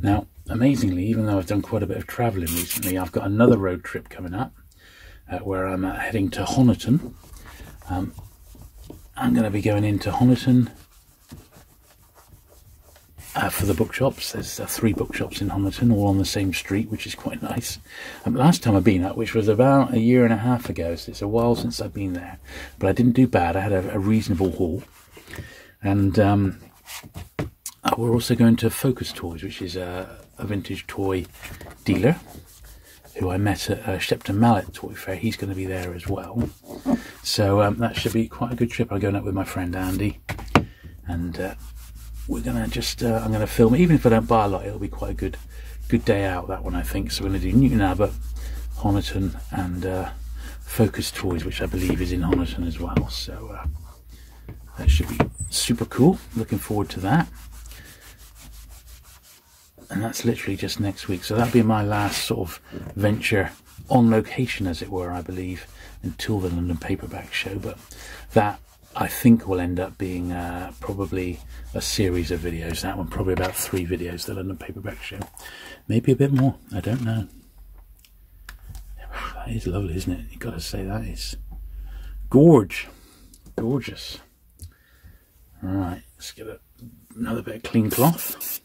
Now, amazingly, even though I've done quite a bit of travelling recently, I've got another road trip coming up where I'm heading to Honiton. I'm going to be going into Honiton for the bookshops. There's 3 bookshops in Honiton, all on the same street, which is quite nice. Last time I've been up, which was about 1.5 years ago, so it's a while since I've been there. But I didn't do bad. I had a reasonable haul. And we're also going to Focus Toys, which is a vintage toy dealer who I met at Shepton Mallet Toy Fair. He's going to be there as well. So that should be quite a good trip. I'm going up with my friend Andy, and we're going to just, I'm going to film it. Even if I don't buy a lot, it'll be quite a good day out, that one, I think. So we're going to do Newton Abbot, Honiton, and Focus Toys, which I believe is in Honiton as well. So that should be super cool. Looking forward to that. And that's literally just next week. So that'll be my last sort of venture on location, as it were, I believe, until the London Paperback show. But that, I think, will end up being probably a series of videos. That one, probably about 3 videos, the London Paperback show. Maybe a bit more, I don't know. That is lovely, isn't it? You've got to say, that is gorgeous. Alright, let's get another bit of clean cloth.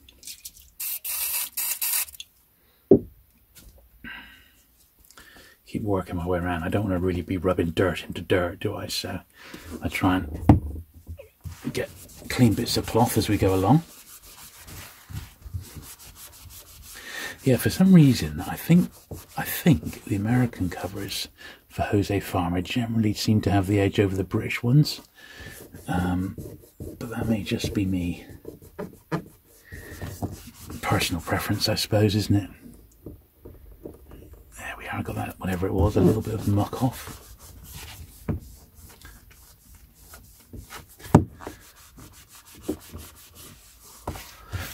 Keep working my way around. I don't want to really be rubbing dirt into dirt, do I? So I try and get clean bits of cloth as we go along. Yeah, for some reason, I think the American covers for Jose Farmer generally seem to have the edge over the British ones. But that may just be me. Personal preference, I suppose, isn't it? There we are, I got that, whatever it was, a little bit of muck off.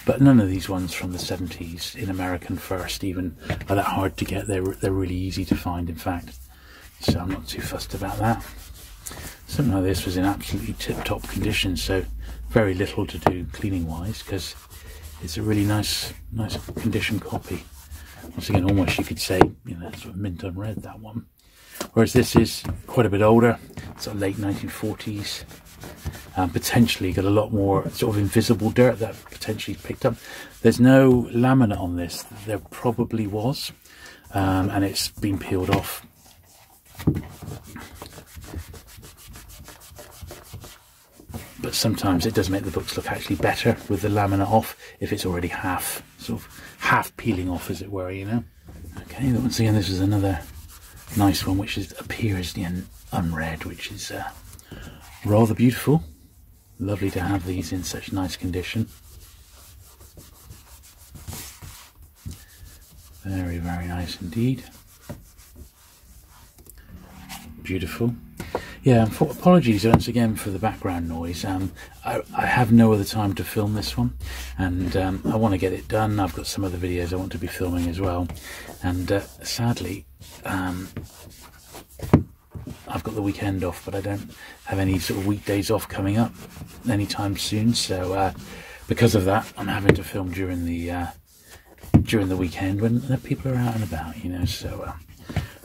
But none of these ones from the 70s in American first even are that hard to get. They're really easy to find, in fact. So I'm not too fussed about that. Something like this was in absolutely tip-top condition, so very little to do cleaning-wise, because it's a really nice condition copy. Once again, almost you could say, you know, sort of mint unread, that one. Whereas this is quite a bit older, sort of late 1940s. Potentially got a lot more sort of invisible dirt that potentially picked up. There's no laminate on this. There probably was, and it's been peeled off. But sometimes it does make the books look actually better with the laminate off if it's already half peeling off, as it were, you know. Okay, once again, this is another nice one which appears unread, which is rather beautiful. Lovely to have these in such nice condition. Very, very nice indeed. Beautiful. Yeah, apologies once again for the background noise. I have no other time to film this one, and I want to get it done. I've got some other videos I want to be filming as well, and sadly I've got the weekend off, but I don't have any sort of weekdays off coming up anytime soon, so because of that I'm having to film during the weekend when people are out and about, you know, so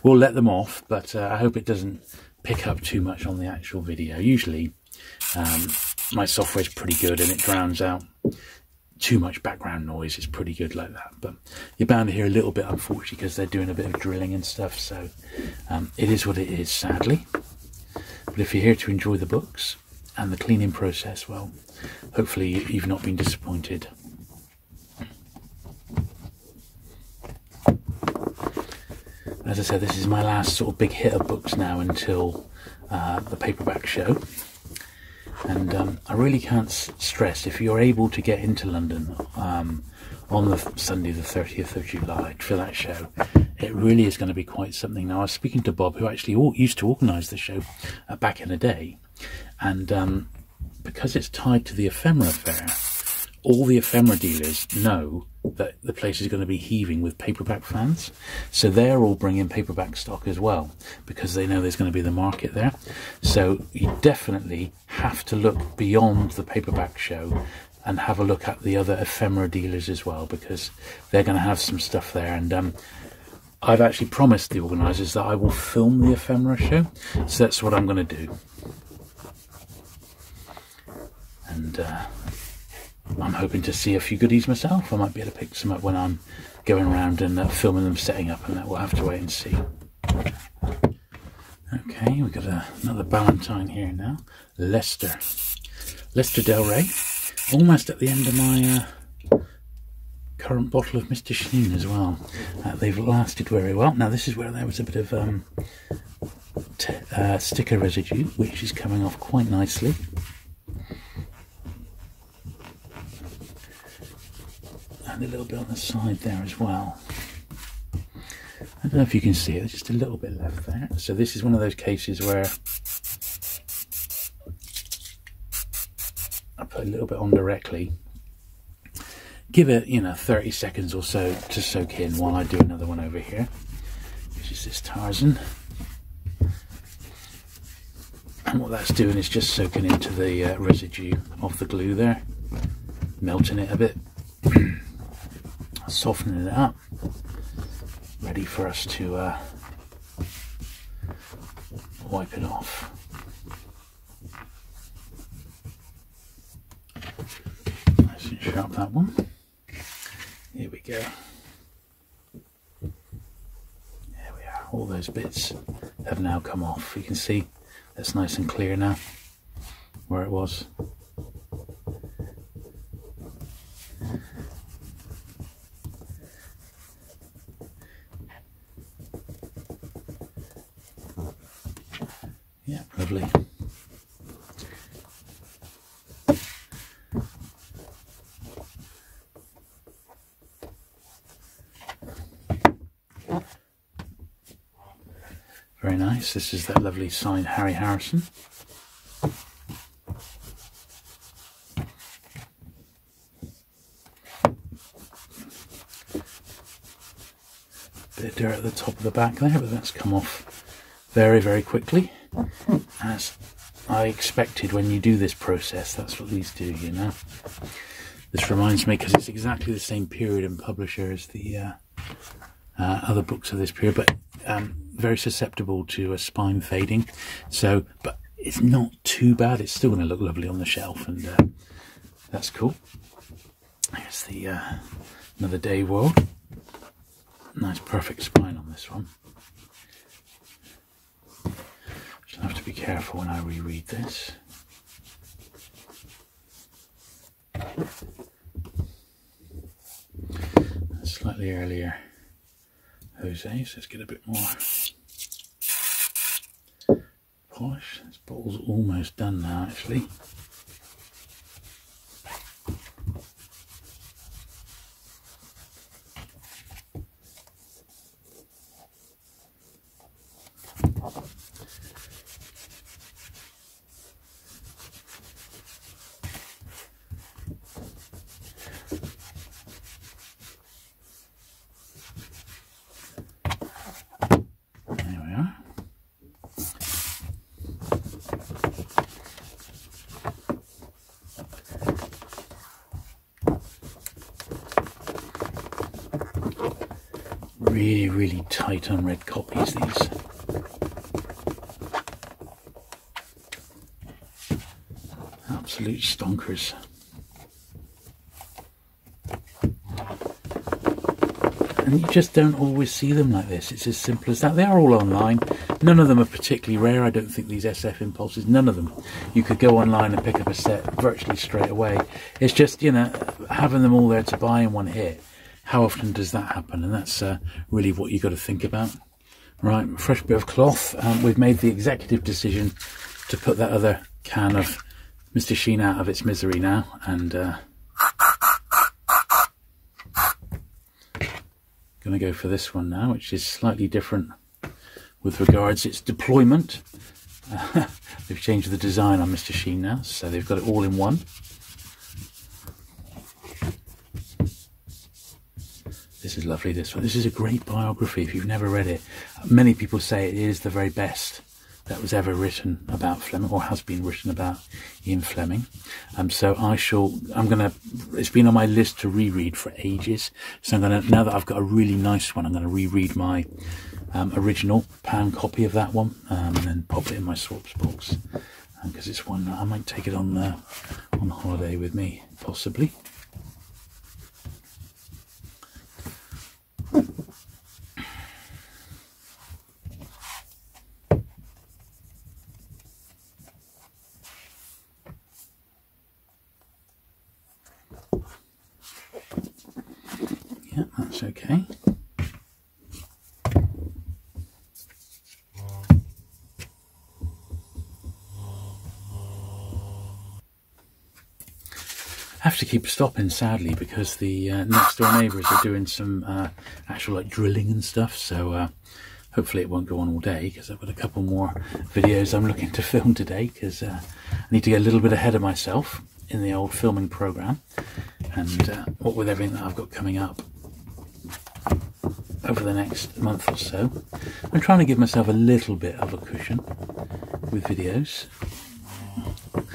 we'll let them off, but I hope it doesn't pick up too much on the actual video. Usually my software is pretty good and it drowns out too much background noise. It's pretty good like that, but you're bound to hear a little bit, unfortunately, because they're doing a bit of drilling and stuff, so it is what it is, sadly. But if you're here to enjoy the books and the cleaning process, well, hopefully you've not been disappointed. As I said, this is my last sort of big hit of books now until the paperback show. And I really can't stress, if you're able to get into London on the Sunday the 30th of July for that show, it really is going to be quite something. Now, I was speaking to Bob, who actually used to organise the show back in the day, and because it's tied to the ephemera fair, all the ephemera dealers know that the place is going to be heaving with paperback fans, so they're all bringing paperback stock as well, because they know there's going to be the market there. So you definitely have to look beyond the paperback show and have a look at the other ephemera dealers as well, because they're going to have some stuff there. And I've actually promised the organisers that I will film the ephemera show, so that's what I'm going to do. And I'm hoping to see a few goodies myself. I might be able to pick some up when I'm going around and filming them setting up, and that we'll have to wait and see. Okay, we've got another Ballantine here now. Leicester Del Rey. Almost at the end of my current bottle of Mr. Sheen as well. They've lasted very well. Now this is where there was a bit of sticker residue, which is coming off quite nicely. And a little bit on the side there as well. I don't know if you can see it, there's just a little bit left there. So this is one of those cases where I put a little bit on directly, give it, you know, 30 seconds or so to soak in while I do another one over here, which is this Tarzan. And what that's doing is just soaking into the residue of the glue there, melting it a bit, softening it up, ready for us to wipe it off. Nice and sharp, that one. Here we go. There we are. All those bits have now come off. You can see that's nice and clear now where it was. Yeah, lovely. Very nice. This is that lovely signed Harry Harrison. Bit of dirt at the top of the back there, but that's come off very, very quickly, as I expected when you do this process. That's what these do, you know. This reminds me, because it's exactly the same period and publisher as the other books of this period, but very susceptible to a spine fading. So, but it's not too bad. It's still going to look lovely on the shelf, and that's cool. Here's the Another Day World. Nice perfect spine on this one. Just have to be careful when I reread this. Slightly earlier Jose, so let's get a bit more polish. This bottle's almost done now, actually. Really, really tight unread copies, these. Absolute stonkers. And you just don't always see them like this. It's as simple as that. They are all online. None of them are particularly rare. I don't think these SF Impulses, none of them. You could go online and pick up a set virtually straight away. It's just, you know, having them all there to buy in one hit. How often does that happen? And that's really what you've got to think about. Right, fresh bit of cloth. We've made the executive decision to put that other can of Mr. Sheen out of its misery now. And going to go for this one now, which is slightly different with regards its deployment. They've changed the design on Mr. Sheen now, so they've got it all in one. This is lovely, this one. This is a great biography if you've never read it. Many people say it is the very best that was ever written about Fleming, or has been written about Ian Fleming. So it's been on my list to reread for ages. So now that I've got a really nice one, I'm going to reread my original pan copy of that one, and then pop it in my swaps box. Because it's one that I might take it on holiday with me, possibly. Yeah, that's okay. I have to keep stopping, sadly, because the next door neighbours are doing some actual like drilling and stuff, so hopefully it won't go on all day, because I've got a couple more videos I'm looking to film today, because I need to get a little bit ahead of myself in the old filming programme, and what with everything that I've got coming up over the next month or so, I'm trying to give myself a little bit of a cushion with videos.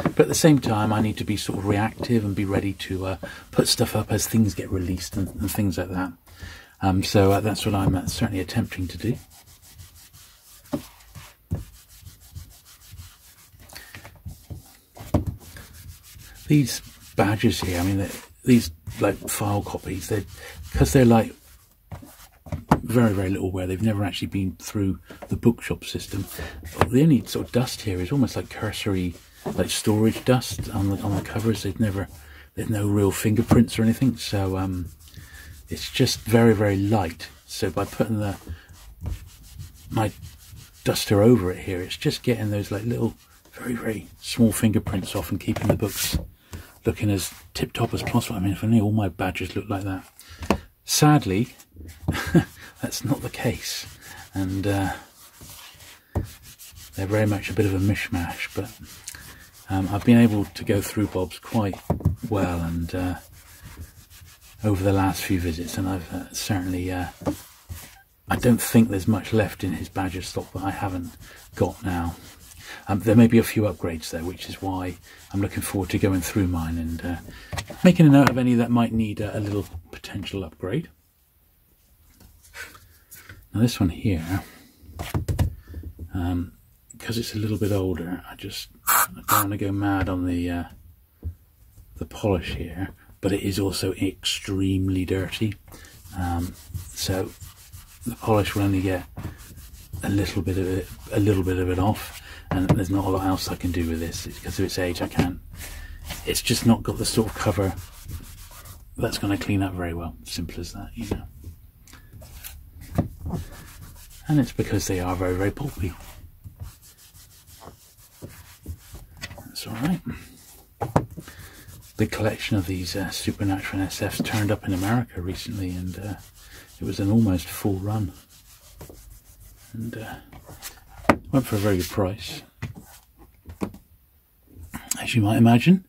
But at the same time, I need to be sort of reactive and be ready to put stuff up as things get released and things like that. So that's what I'm certainly attempting to do. These badges here, I mean, these like file copies, because they're like very, very little wear. They've never actually been through the bookshop system. The only sort of dust here is almost like cursory, like storage dust on the covers. There's no real fingerprints or anything, so it's just very, very light. So by putting my duster over it here, it's just getting those like little very, very small fingerprints off and keeping the books looking as tip-top as possible. I mean, if only all my badges look like that. Sadly, that's not the case, and they're very much a bit of a mishmash, but I've been able to go through Bob's quite well, and over the last few visits, and I've certainly I don't think there's much left in his badger stock that I haven't got now. There may be a few upgrades there, which is why I'm looking forward to going through mine and making a note of any that might need a little potential upgrade. Now this one here, because it's a little bit older, I don't want to go mad on the polish here, but it is also extremely dirty. So the polish will only get a little bit of it off, and there's not a lot else I can do with this. Because of its age, I can't. It's just not got the sort of cover that's going to clean up very well. Simple as that, you know. And it's because they are very, very pulpy. That's all right. Big collection of these Supernatural SFs turned up in America recently, and it was an almost full run, and went for a very good price, as you might imagine.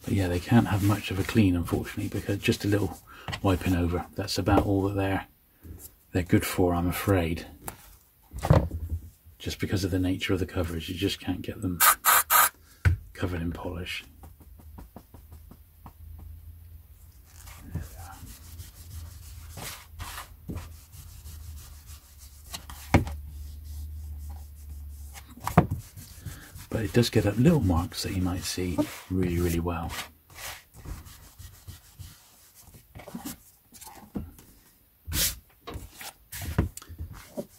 But yeah, they can't have much of a clean, unfortunately, because just a little wiping over, that's about all that they're good for, I'm afraid. Just because of the nature of the coverage, you just can't get them covered in polish. But it does get up little marks that you might see really, really well.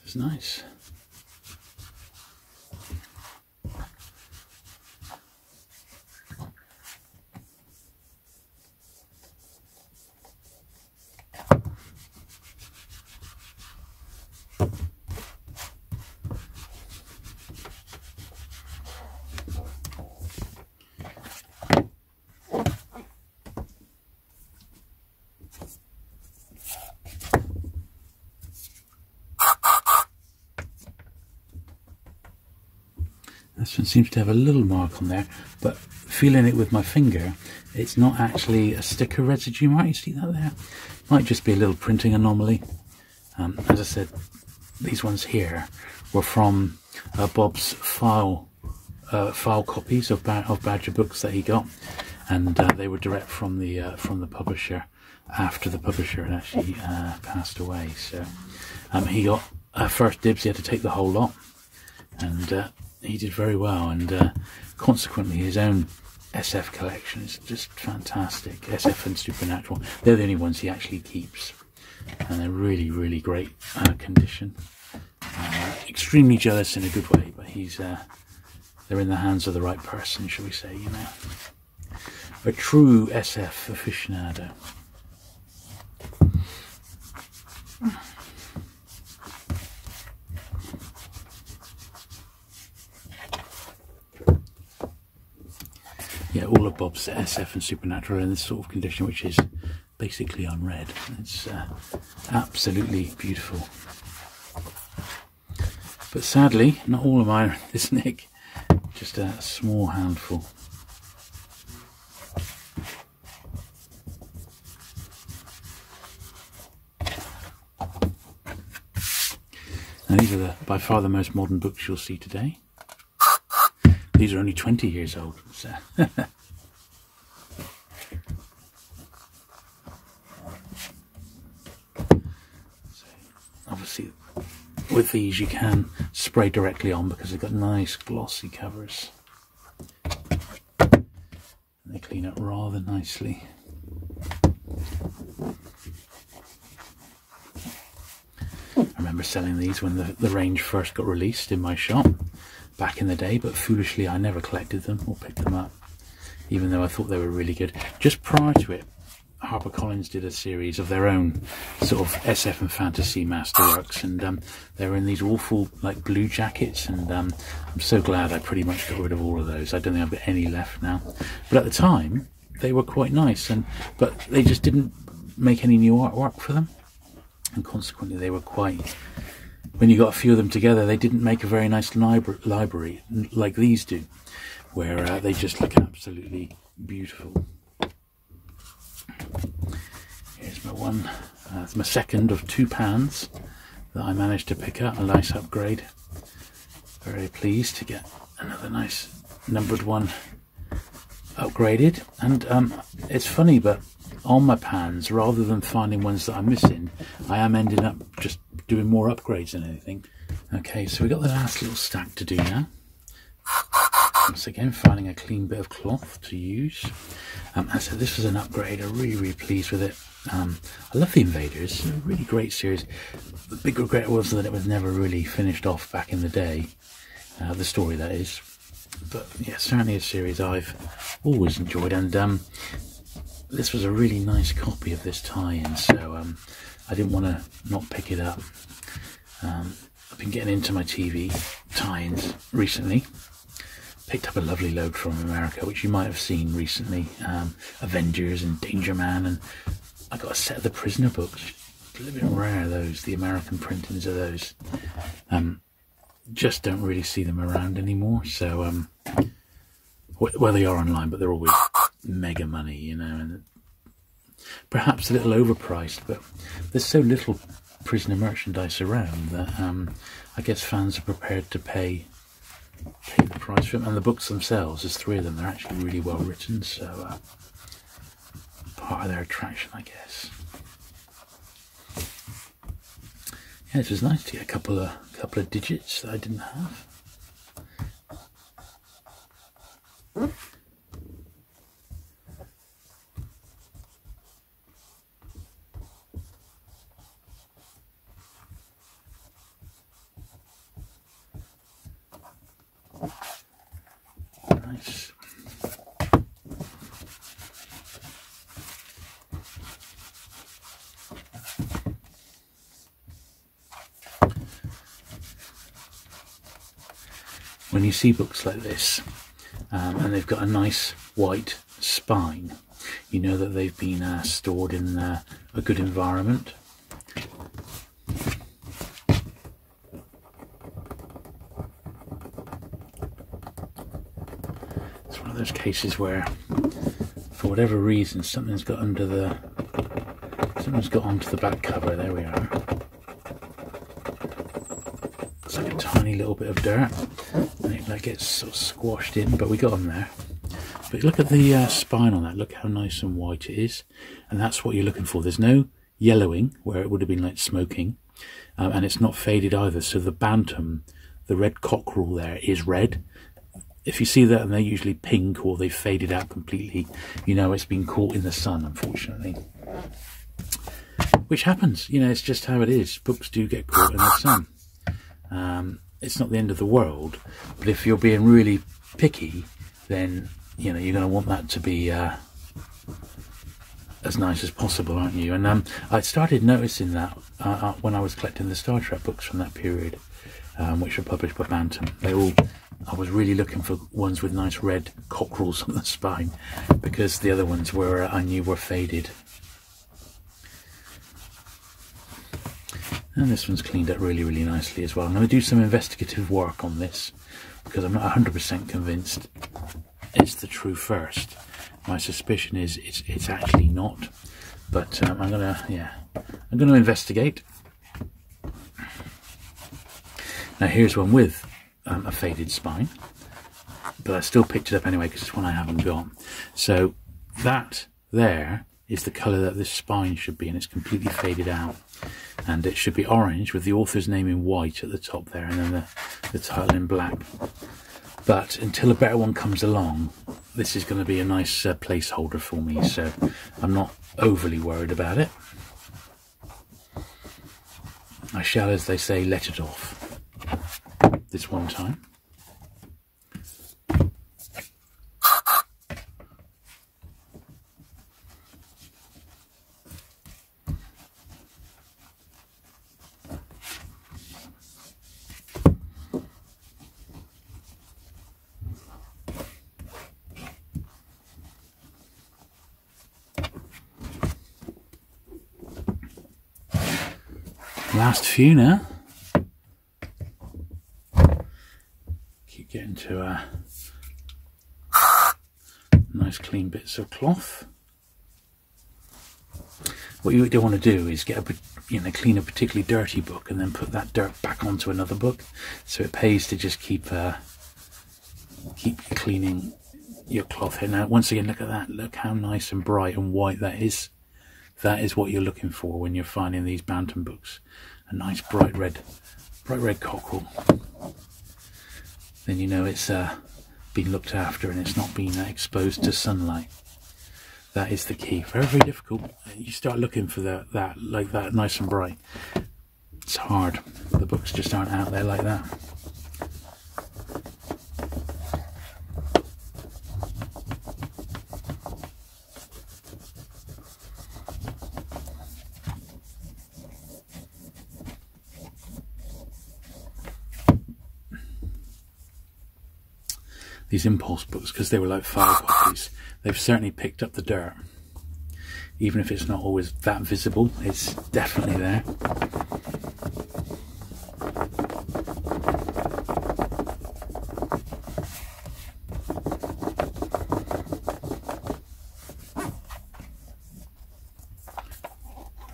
It's nice. This one seems to have a little mark on there, but feeling it with my finger, it's not actually a sticker residue mark. You see that there? Might just be a little printing anomaly. As I said, these ones here were from Bob's file copies of Badger books that he got, and they were direct from the publisher after the publisher had actually passed away. So he got first dibs. He had to take the whole lot, and he did very well, and consequently his own SF collection is just fantastic. SF and Supernatural, they're the only ones he actually keeps, and they're really, really great condition. Extremely jealous in a good way, but they're in the hands of the right person, shall we say, you know. A true SF aficionado. Yeah, all of Bob's SF and Supernatural are in this sort of condition, which is basically unread. It's absolutely beautiful. But sadly, not all of mine are in this nick, just a small handful. And these are by far the most modern books you'll see today. These are only 20 years old. So. Obviously, with these you can spray directly on because they've got nice glossy covers. And they clean up rather nicely. I remember selling these when the range first got released in my shop back in the day, but foolishly I never collected them or picked them up, even though I thought they were really good. Just prior to it, HarperCollins did a series of their own sort of SF and fantasy masterworks, and they were in these awful like blue jackets, and I'm so glad I pretty much got rid of all of those. I don't think I've got any left now, but at the time they were quite nice, but they just didn't make any new artwork for them, and consequently they were quite, when you got a few of them together, they didn't make a very nice library like these do, where they just look absolutely beautiful. Here's my one. It's my second of 2 pans that I managed to pick up. A nice upgrade. Very pleased to get another nice numbered one upgraded. And it's funny, but on my pans, rather than finding ones that I'm missing, I am ending up just doing more upgrades than anything. Okay, so we've got the last little stack to do now. Once again, finding a clean bit of cloth to use. And so this was an upgrade. I'm really, really pleased with it. I love the Invaders. It's a really great series. The big regret was that it was never really finished off back in the day. The story, that is. But yeah, certainly a series I've always enjoyed. And this was a really nice copy of this tie-in, so I didn't want to not pick it up. I've been getting into my TV tie-ins recently. Picked up a lovely load from America, which you might have seen recently. Avengers and Danger Man, and I got a set of the Prisoner books. A little bit rare, those, the American printings of those. Just don't really see them around anymore, so well, they are online, but they're always mega money, you know, and perhaps a little overpriced, but there's so little Prisoner merchandise around that I guess fans are prepared to pay paid the price for them. And the books themselves, there's 3 of them, they're actually really well written, so part of their attraction, I guess. Yeah, it was nice to get a couple of digits that I didn't have. Nice. When you see books like this, and they've got a nice white spine, you know that they've been stored in a good environment. It's one of those cases where, for whatever reason, something's got onto the back cover. There we are. It's like a tiny little bit of dirt, and it like gets sort of squashed in, but we got them there. But look at the spine on that. Look how nice and white it is, and that's what you're looking for. There's no yellowing where it would have been like smoking, and it's not faded either. So the bantam, the red cockerel there, is red. If you see that and they're usually pink or they've faded out completely, you know it's been caught in the sun, unfortunately. Which happens, you know, it's just how it is. Books do get caught in the sun. It's not the end of the world, but if you're being really picky, then, you know, you're going to want that to be as nice as possible, aren't you? And I started noticing that when I was collecting the Star Trek books from that period, which were published by Bantam. I was really looking for ones with nice red cockerels on the spine, because the other ones were I knew were faded. And this one's cleaned up really, really nicely as well. I'm going to do some investigative work on this, because I'm not 100% convinced it's the true first. My suspicion is it's actually not, but I'm gonna investigate. Now here's one with a faded spine, but I still picked it up anyway because it's one I haven't got. So that there is the colour that this spine should be, and it's completely faded out, and it should be orange with the author's name in white at the top there, and then the title in black. But until a better one comes along, this is going to be a nice placeholder for me, so I'm not overly worried about it. I shall, as they say, let it off this one time. Last few now. Keep getting to nice clean bits of cloth. What you don't want to do is get clean a particularly dirty book and then put that dirt back onto another book. So it pays to just keep cleaning your cloth here. Now, once again, look at that. Look how nice and bright and white that is. That is what you're looking for when you're finding these Bantam books. A nice bright red cockerel. Then you know it's been looked after and it's not been exposed to sunlight. That is the key. Very, very difficult. You start looking for that like that, nice and bright. It's hard. The books just aren't out there like that. These impulse books, because they were like photocopies, they've certainly picked up the dirt. Even if it's not always that visible, it's definitely there.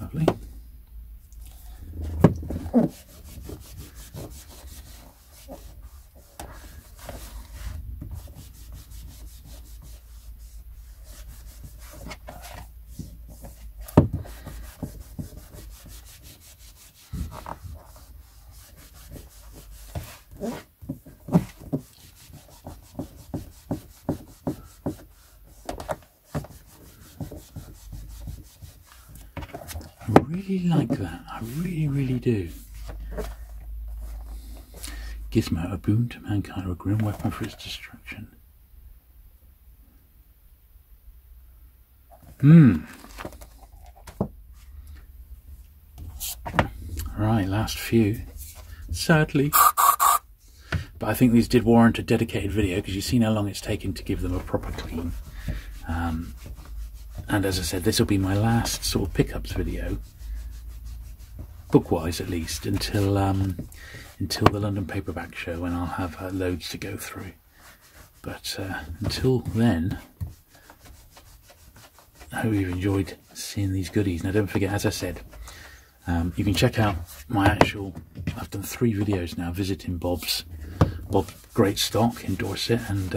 Lovely. I really like that. I really do. Gizmo, a boon to mankind, or a grim weapon for its destruction. Right, last few. Sadly. But I think these did warrant a dedicated video, because you've seen how long it's taken to give them a proper clean. And as I said, this will be my last sort of pickups video, book-wise at least, until the London Paperback show, when I'll have loads to go through. But until then, I hope you've enjoyed seeing these goodies. Now don't forget, as I said, you can check out my actual, I've done 3 videos now visiting Bob's great stock in Dorset, and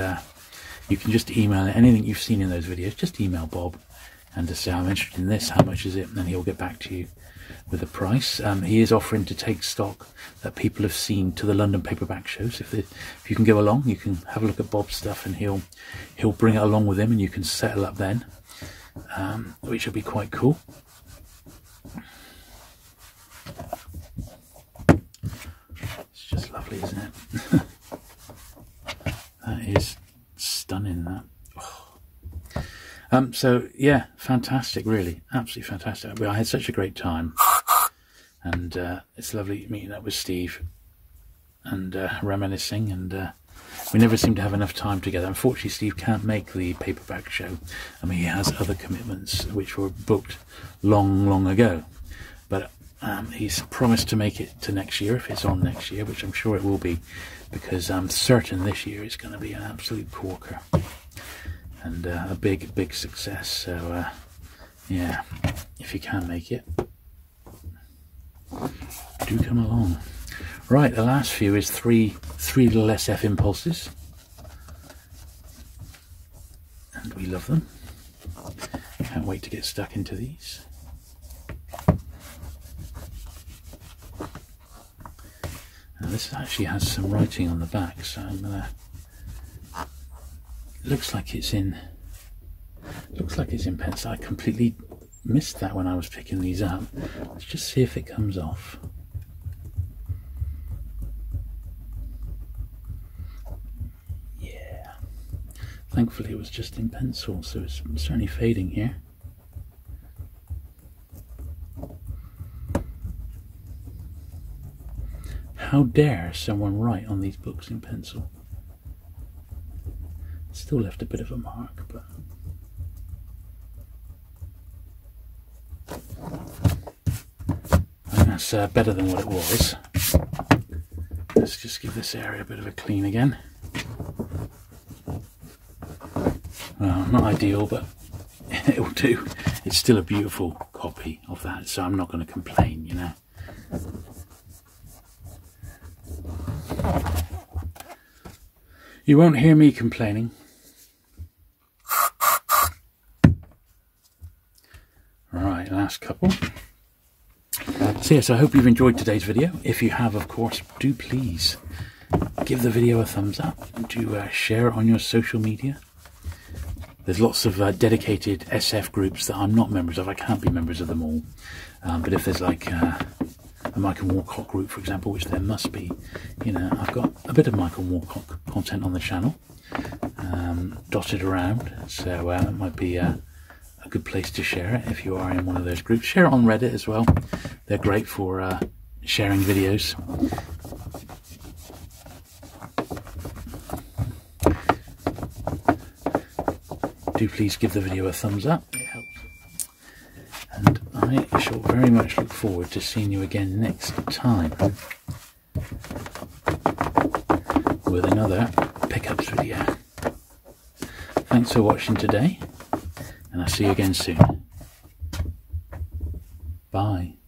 you can just email it. Anything you've seen in those videos, just email Bob and just say, I'm interested in this, how much is it, and then he'll get back to you with a price. He is offering to take stock that people have seen to the London Paperback shows. If you can go along, you can have a look at Bob's stuff, and he'll bring it along with him, and you can settle up then, which will be quite cool. It's just lovely, isn't it? That is stunning, that. So yeah, fantastic, really, absolutely fantastic. I had such a great time, and it's lovely meeting up with Steve and reminiscing, and we never seem to have enough time together. Unfortunately, Steve can't make the Paperback show. I mean, he has other commitments which were booked long ago, but he's promised to make it to next year, if it's on next year, which I'm sure it will be, because I'm certain this year it's going to be an absolute corker. And a big success. So yeah, if you can make it, do come along. Right, the last few is three little SF impulses, and we love them. Can't wait to get stuck into these. Now this actually has some writing on the back, so I'm gonna. Looks like it's in pencil. I completely missed that when I was picking these up. Let's just see if it comes off. Yeah. Thankfully it was just in pencil, so it's certainly fading here. How dare someone write on these books in pencil? Still left a bit of a mark, but I think that's better than what it was. Let's just give this area a bit of a clean again. Well, not ideal, but it'll do. It's still a beautiful copy of that, so I'm not going to complain, you know. You won't hear me complaining. Right, last couple. So yes, I hope you've enjoyed today's video. If you have, of course, do please give the video a thumbs up, and do share it on your social media. There's lots of dedicated SF groups that I'm not members of. I can't be members of them all. But if there's like a Michael Moorcock group, for example, which there must be, you know, I've got a bit of Michael Moorcock content on the channel, dotted around, so it might be a good place to share it if you are in one of those groups. Share it on Reddit as well. They're great for sharing videos. Do please give the video a thumbs up, it helps. And I shall very much look forward to seeing you again next time with another pickups video. Thanks for watching today, and I'll see you again soon. Bye.